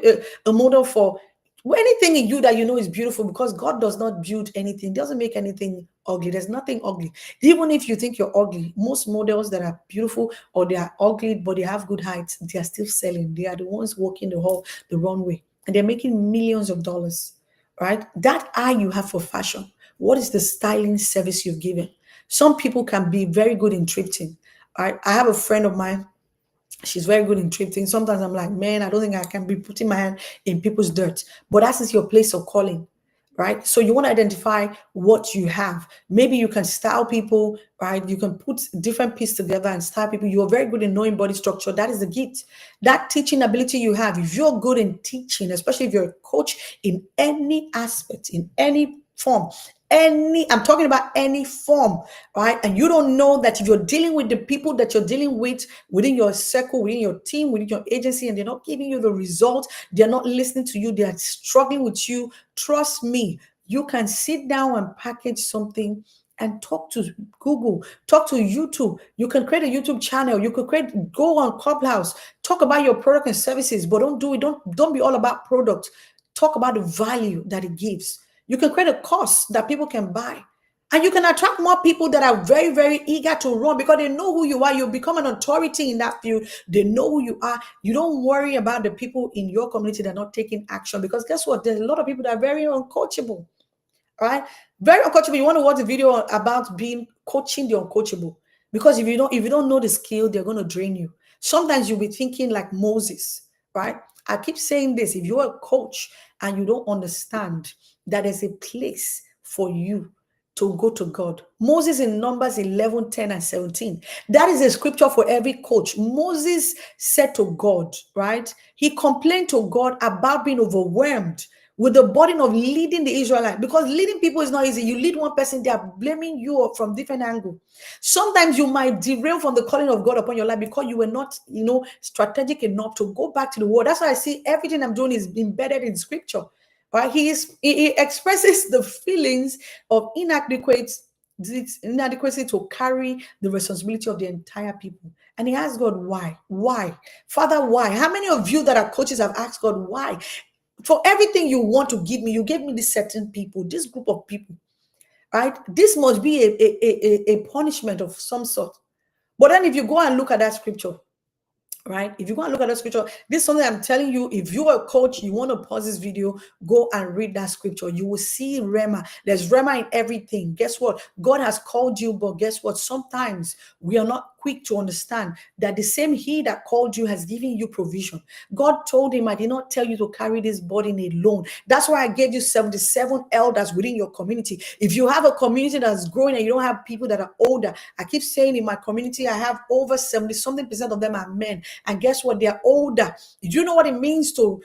a model for Anything in you that you know is beautiful, because God does not build anything, doesn't make anything ugly. There's nothing ugly. Even if you think you're ugly, most models that are beautiful or they are ugly but they have good height, they are still selling. They are the ones walking the whole the runway, and they're making millions of dollars. Right? That eye you have for fashion. What is the styling service you've given? Some people can be very good in thrifting. I have a friend of mine, she's very good in thrifting. Sometimes I'm like, man, I don't think I can be putting my hand in people's dirt. But that is your place of calling, right? So you want to identify what you have. Maybe you can style people, right? You can put different pieces together and style people. You're very good in knowing body structure. That is the gift. That teaching ability you have, if you're good in teaching, especially if you're a coach in any aspect, in any form, I'm talking about any form, right? And you don't know that if you're dealing with the people that you're dealing with within your circle, within your team, within your agency, and they're not giving you the result, they're not listening to you, they're struggling with you, trust me, you can sit down and package something and talk to Google, talk to YouTube. You can create a YouTube channel. You could go on Clubhouse, talk about your product and services, but don't be all about product. Talk about the value that it gives. You can create a course that people can buy. And you can attract more people that are very, very eager to run because they know who you are. You become an authority in that field. They know who you are. You don't worry about the people in your community that are not taking action, because guess what? There's a lot of people that are very uncoachable. Right? Very uncoachable. You want to watch a video about being coaching the uncoachable. Because if you don't know the skill, they're going to drain you. Sometimes you'll be thinking like Moses, right? I keep saying this. If you're a coach and you don't understand that there's a place for you to go to God. Moses in Numbers 11, 10, and 17. That is a scripture for every coach. Moses said to God, right? He complained to God about being overwhelmed with the burden of leading the Israelites, because leading people is not easy. You lead one person, they are blaming you from different angle. Sometimes you might derail from the calling of God upon your life because you were not, strategic enough to go back to the word. That's why I see everything I'm doing is embedded in scripture. Right? He expresses the feelings of inadequacy to carry the responsibility of the entire people. And he asked God, why? Why? Father, why? How many of you that are coaches have asked God, why? For everything you want to give me, you gave me this certain people, this group of people, right? This must be a punishment of some sort. But then if you go and look at that scripture, right? If you go and look at the scripture, this is something I'm telling you. If you're a coach, you want to pause this video, go and read that scripture. You will see Rema. There's Rema in everything. Guess what? God has called you, but guess what? Sometimes we are not quick to understand that the same He that called you has given you provision. God told him, I did not tell you to carry this burden alone. That's why I gave you 77 elders within your community. If you have a community that's growing and you don't have people that are older, I keep saying in my community, I have over 70 something percent of them are men. And guess what? They're older. Do you know what it means to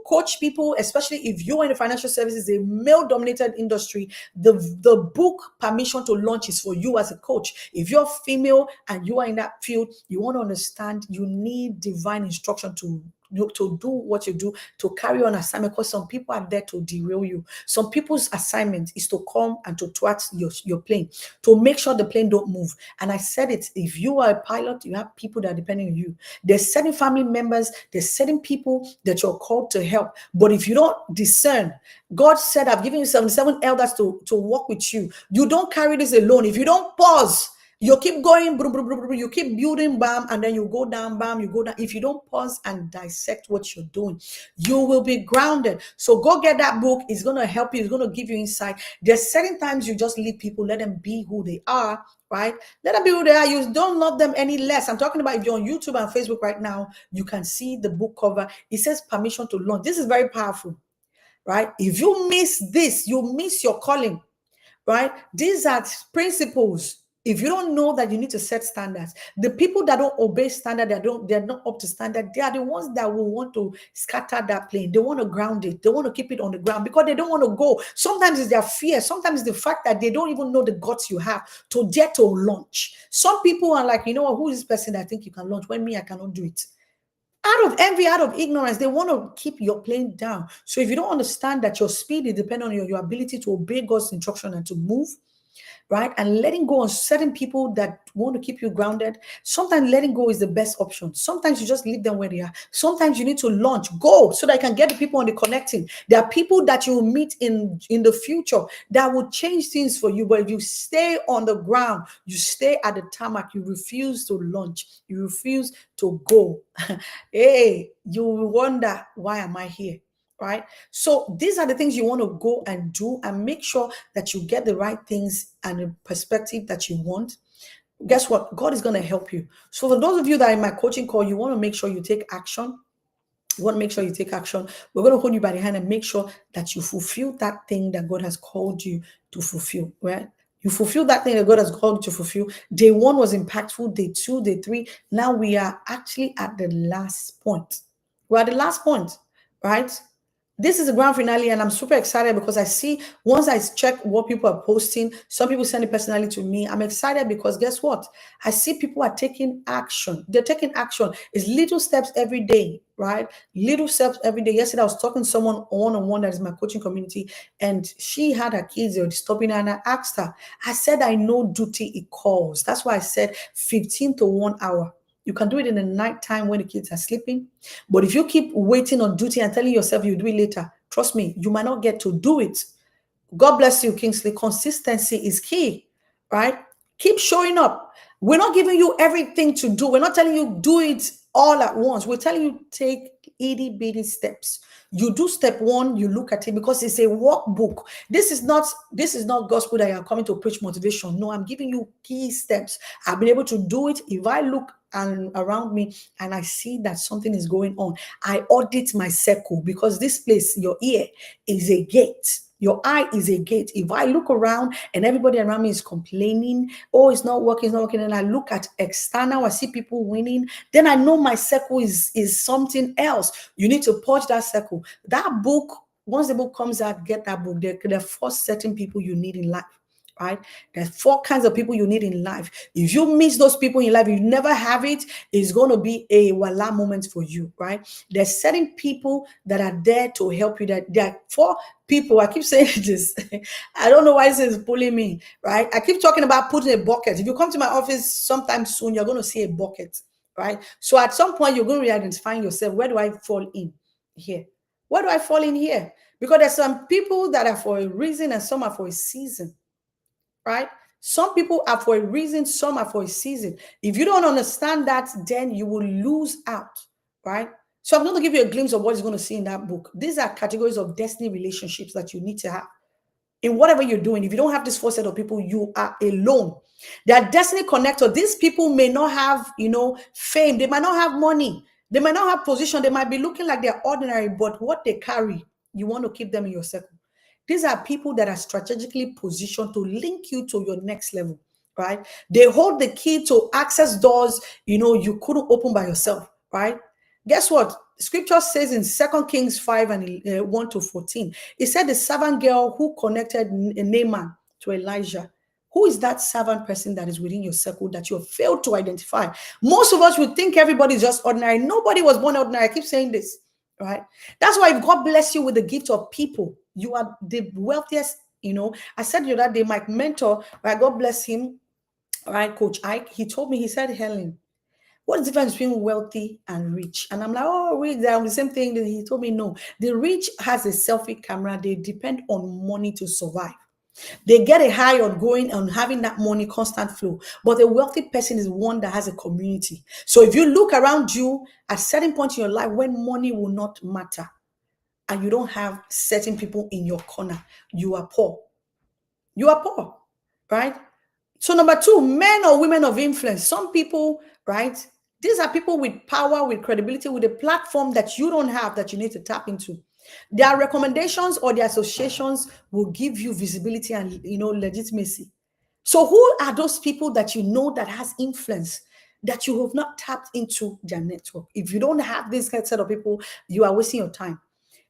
coach people, especially if you're in the financial services, a male-dominated industry? The book Permission to Launch is for you as a coach. If you're female and you are in that field, you want to understand you need divine instruction to do what you do, to carry on assignment, because some people are there to derail you. Some people's assignment is to come and to thwart your plane, to make sure the plane don't move. And I said it, if you are a pilot, you have people that are depending on you. There's certain family members, there's certain people that you're called to help. But if you don't discern, God said, I've given you 77 elders to walk with you. You don't carry this alone. If you don't pause, you keep going, you keep building, bam, and then you go down, bam, you go down. If you don't pause and dissect what you're doing, you will be grounded. So go get that book. It's going to help you. It's going to give you insight. There's certain times you just leave people, let them be who they are, right? Let them be who they are. You don't love them any less. I'm talking about if you're on YouTube and Facebook right now, you can see the book cover. It says Permission to Launch. This is very powerful, right? If you miss this, you miss your calling. Right? These are principles. If you don't know that you need to set standards, the people that don't obey standard, they're not up to standard, they are the ones that will want to scatter that plane. They want to ground it. They want to keep it on the ground because they don't want to go. Sometimes it's their fear. Sometimes it's the fact that they don't even know the guts you have to dare to launch. Some people are like, who is this person that I think you can launch when me, I cannot do it? Out of envy, out of ignorance, they want to keep your plane down. So if you don't understand that your speed is dependent on your ability to obey God's instruction and to move, right? And letting go on certain people that want to keep you grounded. Sometimes letting go is the best option. Sometimes you just leave them where they are. Sometimes you need to launch, go so that I can get the people on the connecting. There are people that you will meet in the future that will change things for you. But if you stay on the ground, you stay at the tarmac, you refuse to launch, you refuse to go. Hey, you will wonder, why am I here? Right? So these are the things you want to go and do, and make sure that you get the right things and the perspective that you want. Guess what? God is going to help you. So for those of you that are in my coaching call, you want to make sure you take action. You want to make sure you take action. We're going to hold you by the hand and make sure that you fulfill that thing that God has called you to fulfill, right? You fulfill that thing that God has called you to fulfill. Day one was impactful. Day two, day three. Now we are actually at the last point. We're at the last point, right? This is the grand finale, and I'm super excited because I see, once I check what people are posting, some people send it personally to me. I'm excited because guess what? I see people are taking action. They're taking action. It's little steps every day, right? Little steps every day. Yesterday, I was talking to someone one-on-one that is my coaching community, and she had her kids, they were disturbing her, and I asked her, I said, I know duty it calls. That's why I said 15 to 1 hour. You can do it in the night time when the kids are sleeping. But if you keep waiting on duty and telling yourself you'll do it later, trust me, you might not get to do it. God bless you, Kingsley. Consistency is key, right? Keep showing up. We're not giving you everything to do. We're not telling you do it all at once. We're telling you take itty bitty steps. You do step one, you look at it because it's a workbook. This is not gospel that you're coming to preach motivation. No, I'm giving you key steps. I've been able to do it. If I look and around me and I see that something is going on, I audit my circle, because this place, your ear, is a gate. Your eye is a gate. If I look around and everybody around me is complaining, oh, it's not working, and I look at external, I see people winning, then I know my circle is something else. You need to purge that circle. That book, once the book comes out, get that book. There are 4 certain people you need in life, right? There's 4 kinds of people you need in life. If you miss those people in life, you never have it, it's going to be a voila moment for you, right? There's certain people that are there to help you. That there are 4 people. I keep saying this. I don't know why this is pulling me, right? I keep talking about putting a bucket. If you come to my office sometime soon, you're going to see a bucket, right? So at some point, you're going to be identifying yourself. Where do I fall in here? Where do I fall in here? Because there's some people that are for a reason and some are for a season, right? Some people are for a reason, some are for a season. If you don't understand that, then you will lose out, right? So I'm going to give you a glimpse of what you're going to see in that book. These are categories of destiny relationships that you need to have in whatever you're doing. If you don't have this 4 set of people, you are alone. They are destiny connector. These people may not have, fame. They might not have money. They might not have position. They might be looking like they're ordinary, but what they carry, you want to keep them in your circle. These are people that are strategically positioned to link you to your next level, right? They hold the key to access doors, you couldn't open by yourself, right? Guess what? Scripture says in 2 Kings 5 and 1 to 14, it said the servant girl who connected Naaman to Elijah. Who is that servant person that is within your circle that you have failed to identify? Most of us would think everybody is just ordinary. Nobody was born ordinary. I keep saying this, right? That's why if God bless you with the gift of people, you are the wealthiest. I said the other day, my mentor, right? God bless him, right? Coach Ike, he told me, he said, Helen, what's the difference between wealthy and rich? And I'm like, oh, rich, they're the same thing. He told me, no, the rich has a selfie camera. They depend on money to survive. They get a high on going and having that money constant flow. But a wealthy person is one that has a community. So if you look around you at certain points in your life when money will not matter and you don't have certain people in your corner, you are poor. You are poor, right? So number 2, men or women of influence. Some people, right? These are people with power, with credibility, with a platform that you don't have that you need to tap into. Their recommendations or their associations will give you visibility and legitimacy. So who are those people that that has influence that you have not tapped into their network? If you don't have this set of people, you are wasting your time.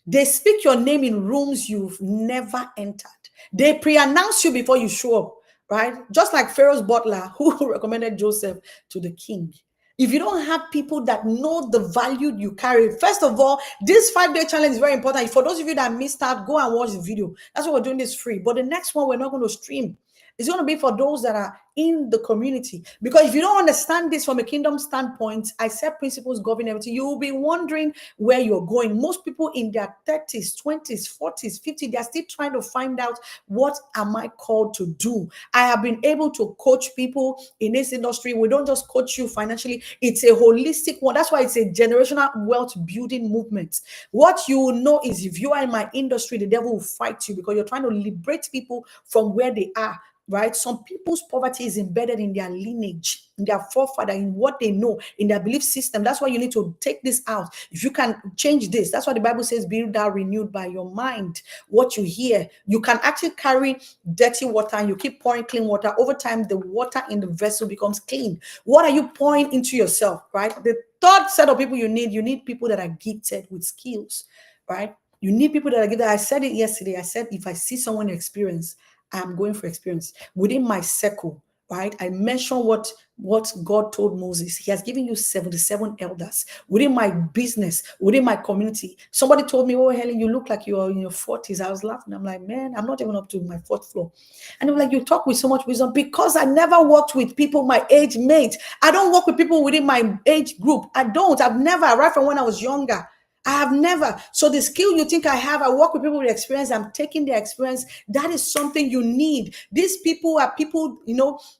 They speak your name in rooms you've never entered. They pre-announce you before you show up, right? Just like Pharaoh's butler who recommended Joseph to the king. If you don't have people that know the value you carry, first of all, this 5-day challenge is very important. For those of you that missed out, go and watch the video. That's why we're doing this free. But the next one, we're not going to stream. It's going to be for those that are in the community. Because if you don't understand this from a kingdom standpoint, I said principles govern everything. You will be wondering where you're going. Most people in their 30s, 20s, 40s, 50s, they're still trying to find out, what am I called to do? I have been able to coach people in this industry. We don't just coach you financially, it's a holistic one. That's why it's a generational wealth building movement. What you will know is, if you are in my industry, the devil will fight you, because you're trying to liberate people from where they are. Right? Some people's poverty is embedded in their lineage, in their forefather, in what they know, in their belief system. That's why you need to take this out. If you can change this, that's why the Bible says, be thou renewed by your mind. What you hear, you can actually carry dirty water and you keep pouring clean water. Over time, the water in the vessel becomes clean. What are you pouring into yourself? Right? The third set of people you need people that are gifted with skills. Right? You need people that are gifted. I said it yesterday. I said, if I see someone experience, I'm going for experience within my circle. Right? I mentioned what God told Moses. He has given you 77 elders within my business, within my community. Somebody told me, "Oh, Helen, you look like you're in your 40s." I was laughing. I'm like, man, I'm not even up to my fourth floor. And they were like, you talk with so much wisdom. Because I never worked with people my age mate. I don't work with people within my age group. I don't. I've never, right from when I was younger. I have never. So the skill you think I have, I work with people with experience. I'm taking their experience. That is something you need. These people are people,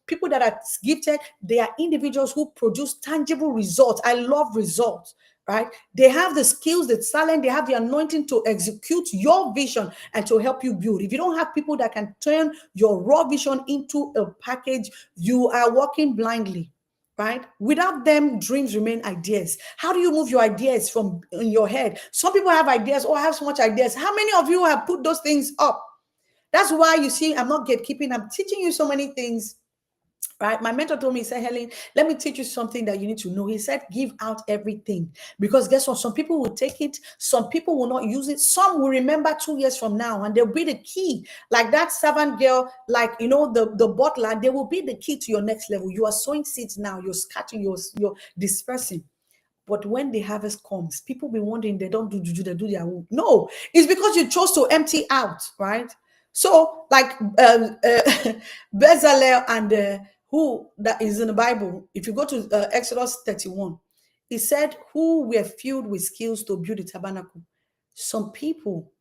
people that are gifted. They are individuals who produce tangible results. I love results, right? They have the skills, the talent, they have the anointing to execute your vision and to help you build. If you don't have people that can turn your raw vision into a package, you are walking blindly. Right? Without them, dreams remain ideas. How do you move your ideas from in your head? Some people have ideas, oh, I have so much ideas. How many of you have put those things up? That's why you see, I'm not gatekeeping. I'm teaching you so many things. Right? My mentor told me, he said, Helen, let me teach you something that you need to know. He said, give out everything. Because guess what? Some people will take it, some people will not use it, some will remember 2 years from now, and they'll be the key. Like that servant girl, like the butler, they will be the key to your next level. You are sowing seeds now, you're scattering, you're dispersing. But when the harvest comes, people be wondering, they don't do juju, they do their own. No, it's because you chose to empty out, right? So, like Bezalel and who that is in the Bible, if you go to Exodus 31, he said, who were filled with skills to build the tabernacle. Some people,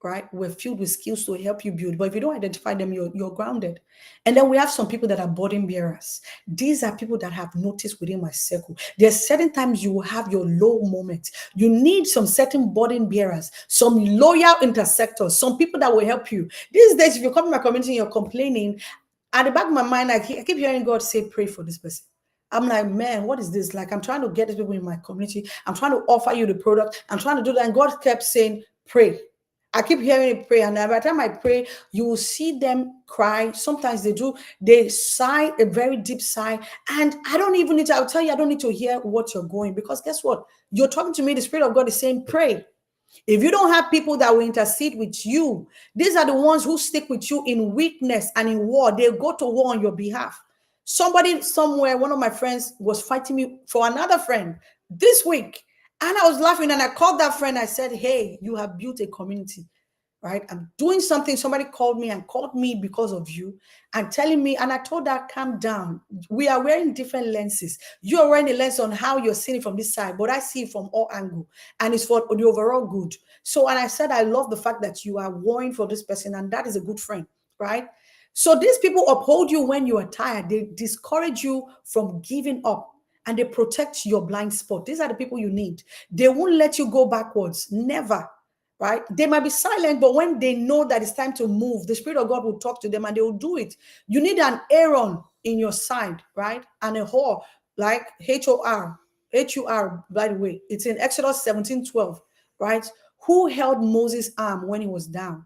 right, we're filled with skills to help you build. But if you don't identify them, you're grounded. And then we have some people that are burden bearers. These are people that have noticed within my circle. There's certain times you will have your low moment. You need some certain burden bearers, some loyal intersectors, some people that will help you. These days, if you come to my community and you're complaining, at the back of my mind, I keep hearing God say, pray for this person. I'm like, man, what is this? Like, I'm trying to get these people in my community. I'm trying to offer you the product. I'm trying to do that. And God kept saying, pray. I keep hearing it pray, and by the time I pray, you will see them cry. Sometimes they do, they sigh a very deep sigh. And I don't even need to, I'll tell you, I don't need to hear what you're going, because guess what? You're talking to me, the Spirit of God is saying, pray. If you don't have people that will intercede with you, these are the ones who stick with you in weakness and in war. They go to war on your behalf. Somebody somewhere, one of my friends was fighting me for another friend this week. And I was laughing, and I called that friend. I said, hey, you have built a community, right? I'm doing something. Somebody called me because of you and telling me, and I told her, calm down. We are wearing different lenses. You're wearing a lens on how you're seeing it from this side, but I see it from all angles, and it's for the overall good. So, and I said, I love the fact that you are warring for this person, and that is a good friend, right? So these people uphold you when you are tired. They discourage you from giving up, and they protect your blind spot. These are the people you need. They won't let you go backwards. Never. Right? They might be silent, but when they know that it's time to move, the Spirit of God will talk to them and they will do it. You need an Aaron in your side, right? And a whore, like Hur, by the way. It's in Exodus 17:12, right? Who held Moses' arm when he was down?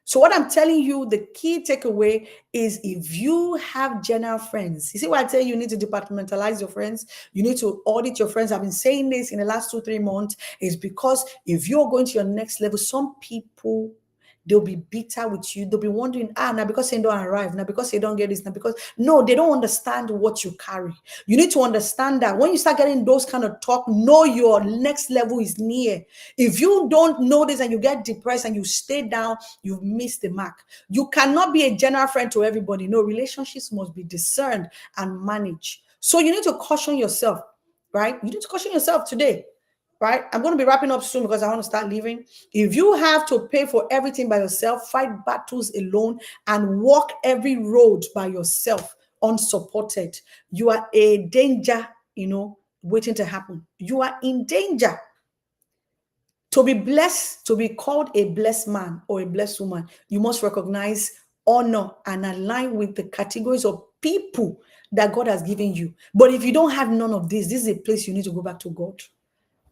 So what I'm telling you, the key takeaway is, if you have general friends, you see what I tell you, you need to departmentalize your friends. You need to audit your friends. I've been saying this in the last 2-3 months, is because if you're going to your next level, some people They'll be bitter with you. They'll be wondering, now because they don't arrive, now because they don't get this, now because no, they don't understand what you carry. You need to understand that when you start getting those kind of talk, know your next level is near. If you don't know this and you get depressed and you stay down, you've missed the mark. You cannot be a general friend to everybody. No, relationships must be discerned and managed. So you need to caution yourself, right? You need to caution yourself today, right? I'm going to be wrapping up soon because I want to start leaving. If you have to pay for everything by yourself, fight battles alone, and walk every road by yourself, unsupported, you are a danger, waiting to happen. You are in danger. To be blessed, to be called a blessed man or a blessed woman, you must recognize, honor, and align with the categories of people that God has given you. But if you don't have none of this is a place you need to go back to God.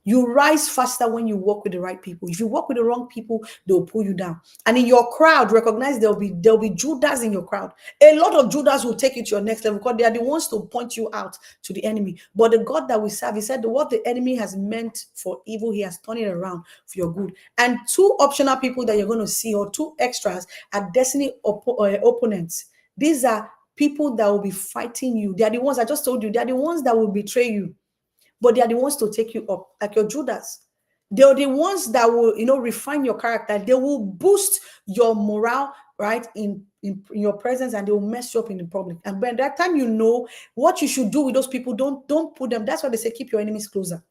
You rise faster when you work with the right people. If you work with the wrong people, they'll pull you down. And in your crowd, recognize there'll be Judas in your crowd. A lot of Judas will take you to your next level because they are the ones to point you out to the enemy. But the God that we serve, he said, what the enemy has meant for evil, he has turned it around for your good. And two optional people that you're going to see, or two extras, are destiny opponents. These are people that will be fighting you. They are the ones I just told you. They are the ones that will betray you. But they are the ones to take you up, like your Judas. They are the ones that will, refine your character. They will boost your morale, right, in your presence, and they will mess you up in the public. And by that time, you know what you should do with those people. Don't put them. That's why they say keep your enemies closer,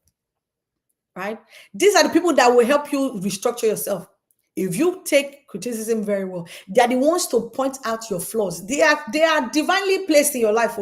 right? These are the people that will help you restructure yourself. If you take criticism very well, they are the ones to point out your flaws. They are divinely placed in your life,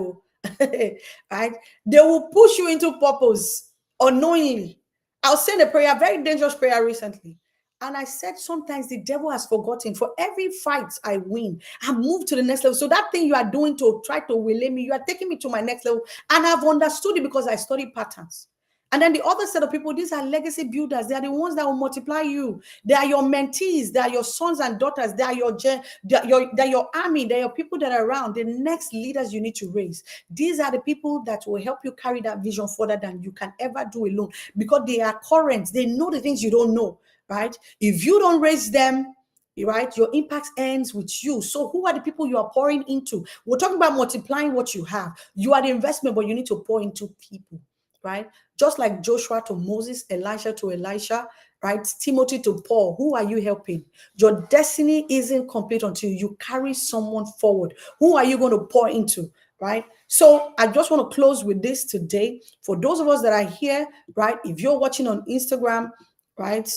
right? They will push you into purpose unknowingly. I was saying a prayer, very dangerous prayer recently. And I said, sometimes the devil has forgotten. For every fight I win, I move to the next level. So that thing you are doing to try to relay me, you are taking me to my next level. And I've understood it because I study patterns. And then the other set of people, these are legacy builders. They are the ones that will multiply you. They are your mentees. They are your sons and daughters. They are your army. They are your people that are around. The next leaders you need to raise. These are the people that will help you carry that vision further than you can ever do alone, because they are current. They know the things you don't know, right? If you don't raise them, right, your impact ends with you. So who are the people you are pouring into? We're talking about multiplying what you have. You are the investment, but you need to pour into people, right? Just like Joshua to Moses, Elisha to Elisha, right? Timothy to Paul. Who are you helping? Your destiny isn't complete until you carry someone forward. Who are you going to pour into, right? So I just want to close with this today. For those of us that are here, right? If you're watching on Instagram, right?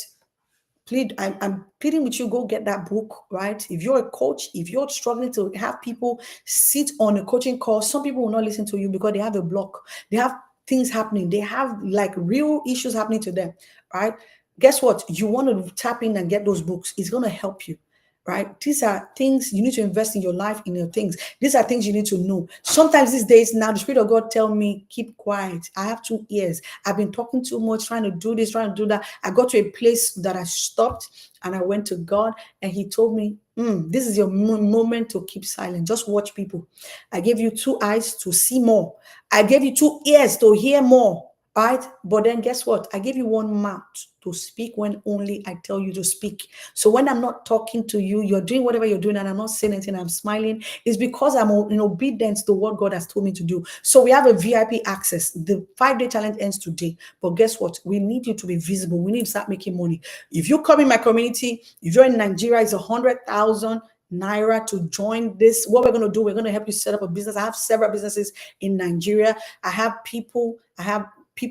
I'm pleading with you, go get that book, right? If you're a coach, if you're struggling to have people sit on a coaching course, some people will not listen to you because they have a block. They have things happening. They have like real issues happening to them, right? Guess what? You want to tap in and get those books. It's going to help you, right? These are things you need to invest in your life, in your things. These are things you need to know. Sometimes these days now, the Spirit of God tell me, keep quiet. I have 2 ears. I've been talking too much, trying to do this, trying to do that. I got to a place that I stopped and I went to God, and he told me, this is your moment to keep silent. Just watch people. I gave you 2 eyes to see more. I gave you 2 ears to hear more. Right? But then guess what? I give you 1 mouth to speak when only I tell you to speak. So when I'm not talking to you, you're doing whatever you're doing and I'm not saying anything, I'm smiling, it's because I'm in obedience to what God has told me to do. So we have a VIP access. The 5-day challenge ends today. But guess what? We need you to be visible. We need to start making money. If you come in my community, if you're in Nigeria, it's 100,000 Naira to join this. What we're going to do, we're going to help you set up a business. I have several businesses in Nigeria. I have people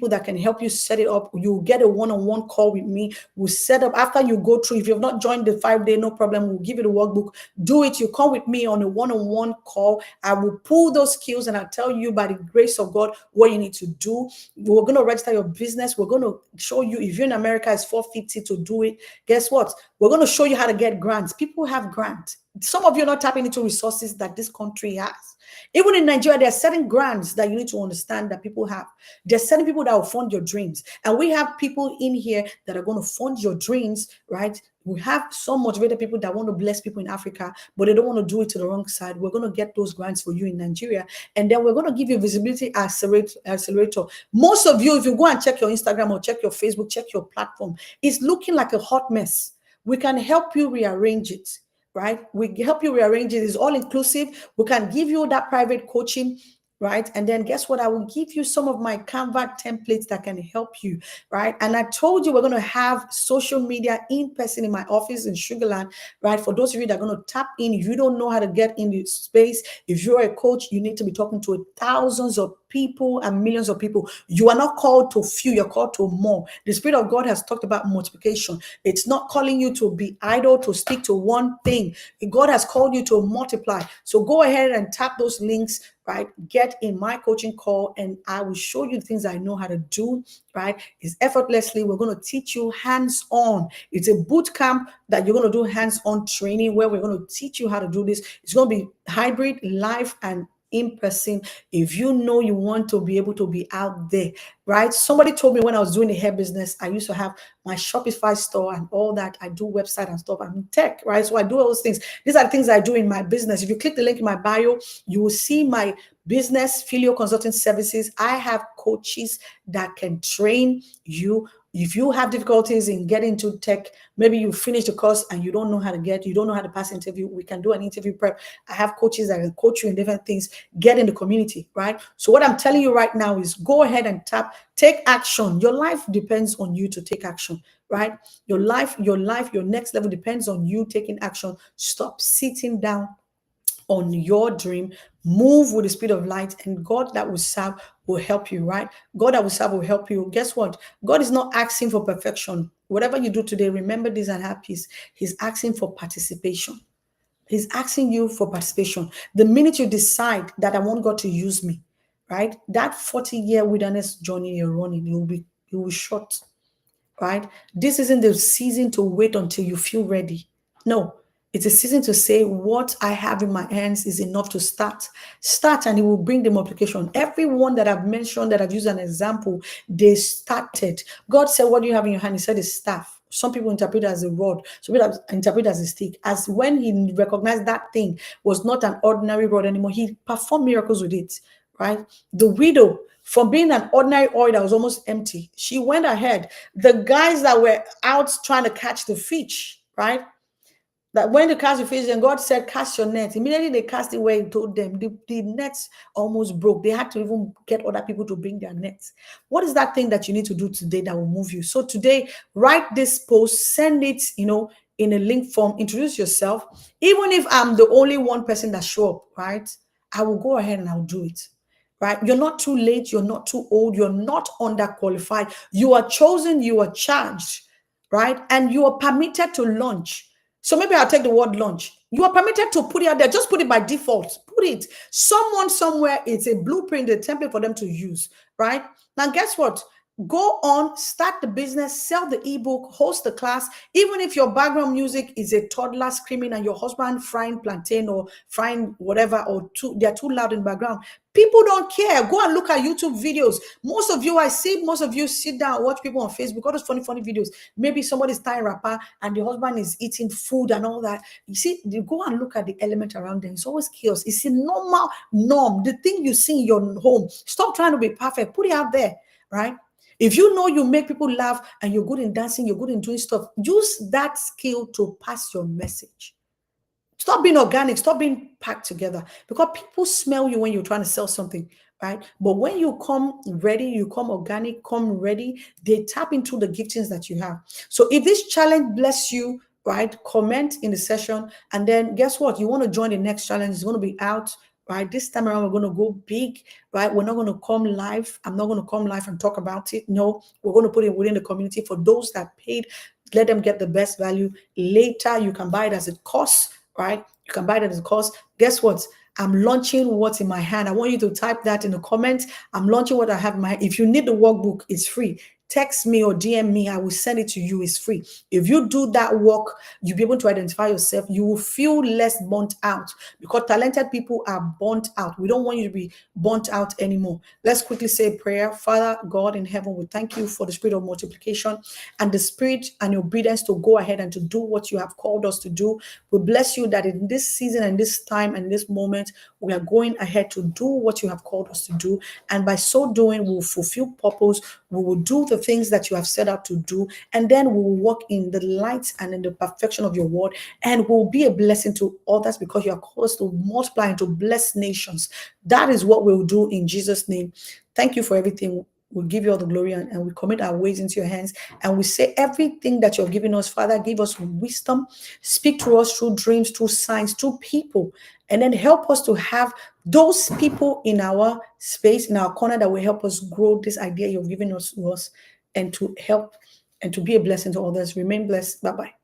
that can help you set it up. You'll get a one-on-one call with me. We'll set up after you go through. If you've not joined the 5-day, no problem. We'll give you the workbook. Do it. You come with me on a one-on-one call. I will pull those skills and I'll tell you by the grace of God what you need to do. We're going to register your business. We're going to show you, if you're in America, it's $450 to do it. Guess what? We're going to show you how to get grants. People have grants. Some of you are not tapping into resources that this country has. Even in Nigeria, there are certain grants that you need to understand that people have. There are certain people that will fund your dreams. And we have people in here that are going to fund your dreams, right? We have some motivated people that want to bless people in Africa, but they don't want to do it to the wrong side. We're going to get those grants for you in Nigeria. And then we're going to give you visibility accelerator. Most of you, if you go and check your Instagram or check your Facebook, check your platform, it's looking like a hot mess. We can help you rearrange it, right? We help you rearrange it. It's all inclusive. We can give you that private coaching, right? And then guess what? I will give you some of my Canva templates that can help you, right? And I told you we're going to have social media in person in my office in Sugarland, right? For those of you that are going to tap in, if you don't know how to get in the space, if you're a coach, you need to be talking to thousands of people and millions of people. You are not called to few, you're called to more. The Spirit of God has talked about multiplication. It's not calling you to be idle, to stick to one thing. God has called you to multiply. So go ahead and tap those links, right? Get in my coaching call and I will show you the things I know how to do, right? It's effortlessly. We're going to teach you hands-on. It's a boot camp that you're going to do hands-on training where we're going to teach you how to do this. It's going to be hybrid, live, and in person. If you know you want to be able to be out there, right? Somebody told me when I was doing the hair business, I used to have my Shopify store and all that. I do website and stuff. I'm in tech, right? So I do all those things. These are the things I do in my business. If you click the link in my bio, you will see my business Filio Consulting Services. I have coaches that can train you. If you have difficulties in getting into tech, maybe you finish the course and you don't know how to you don't know how to pass interview, we can do an interview prep. I have coaches that can coach you in different things, get in the community, right? So what I'm telling you right now is go ahead and take action. Your life depends on you to take action, right? Your life, your next level depends on you taking action. Stop sitting down on your dream. Move with the speed of light, and God that will serve will help you, right? God that will serve will help you. Guess what? God is not asking for perfection. Whatever you do today, remember this and have peace. He's asking for participation. He's asking you for participation. The minute you decide that I want God to use me, right? That 40-year wilderness journey you're running, it will be short, right? This isn't the season to wait until you feel ready. No, it's a season to say, what I have in my hands is enough to start. Start, and it will bring the multiplication. Everyone that I've mentioned, that I've used an example, they started. God said, what do you have in your hand? He said, it's staff. Some people interpret it as a rod. Some people interpret it as a stick. As when he recognized that thing was not an ordinary rod anymore, he performed miracles with it, right? The widow, from being an ordinary oil that was almost empty, she went ahead. The guys that were out trying to catch the fish, right? That when they cast the fish, and God said, cast your net. Immediately they cast it where he told them. The nets almost broke. They had to even get other people to bring their nets. What is that thing that you need to do today that will move you? So today, write this post, send it, in a link form, introduce yourself. Even if I'm the only one person that show up, right? I will go ahead and I'll do it. Right? You're not too late. You're not too old. You're not underqualified. You are chosen. You are charged, right? And you are permitted to launch. So maybe I'll take the word launch. You are permitted to put it out there. Just put it by default. Put it. Someone somewhere, it's a blueprint, a template for them to use, right? Now, guess what? Go on, start the business, sell the ebook, host the class. Even if your background music is a toddler screaming and your husband frying plantain or frying whatever, or they're too loud in the background, people don't care. Go and look at YouTube videos. Most of you sit down and watch people on Facebook, all those funny videos. Maybe somebody's tying wrapper and the husband is eating food and all that. You see, you go and look at the element around them. It's always chaos. It's a normal norm. The thing you see in your home. Stop trying to be perfect. Put it out there, right? If you know you make people laugh and you're good in dancing, you're good in doing stuff, use that skill to pass your message. Stop being organic, stop being packed together, because people smell you when you're trying to sell something, right? But when you come ready, you come organic, come ready, they tap into the giftings that you have. So if this challenge bless you, right, comment in the session. And then guess what? You want to join the next challenge, it's going to be out. Right, this time around, we're going to go big, right? We're not going to come live. I'm not going to come live and talk about it. No, we're going to put it within the community for those that paid. Let them get the best value. Later, you can buy it as it costs, right? You can buy it as it costs. Guess what? I'm launching what's in my hand. I want you to type that in the comments. I'm launching what I have in my hand. If you need the workbook, it's free. Text me or DM me. I will send it to you. It's free. If you do that work, you'll be able to identify yourself. You will feel less burnt out, because talented people are burnt out. We don't want you to be burnt out anymore. Let's quickly say a prayer. Father God in heaven, we thank you for the spirit of multiplication and the spirit and obedience to go ahead and to do what you have called us to do. We bless you that in this season and this time and this moment, we are going ahead to do what you have called us to do. And by so doing, we will fulfill purpose. We will do the things that you have set out to do, and then we'll walk in the light and in the perfection of your word, and will be a blessing to others because you are called us to multiply and to bless nations. That is what we'll do in Jesus' name. Thank you for everything. We'll give you all the glory, and we commit our ways into your hands. And we say everything that you've given us, Father, give us wisdom. Speak to us through dreams, through signs, through people. And then help us to have those people in our space, in our corner, that will help us grow this idea you've given us to us, and to help and to be a blessing to others. Remain blessed. Bye-bye.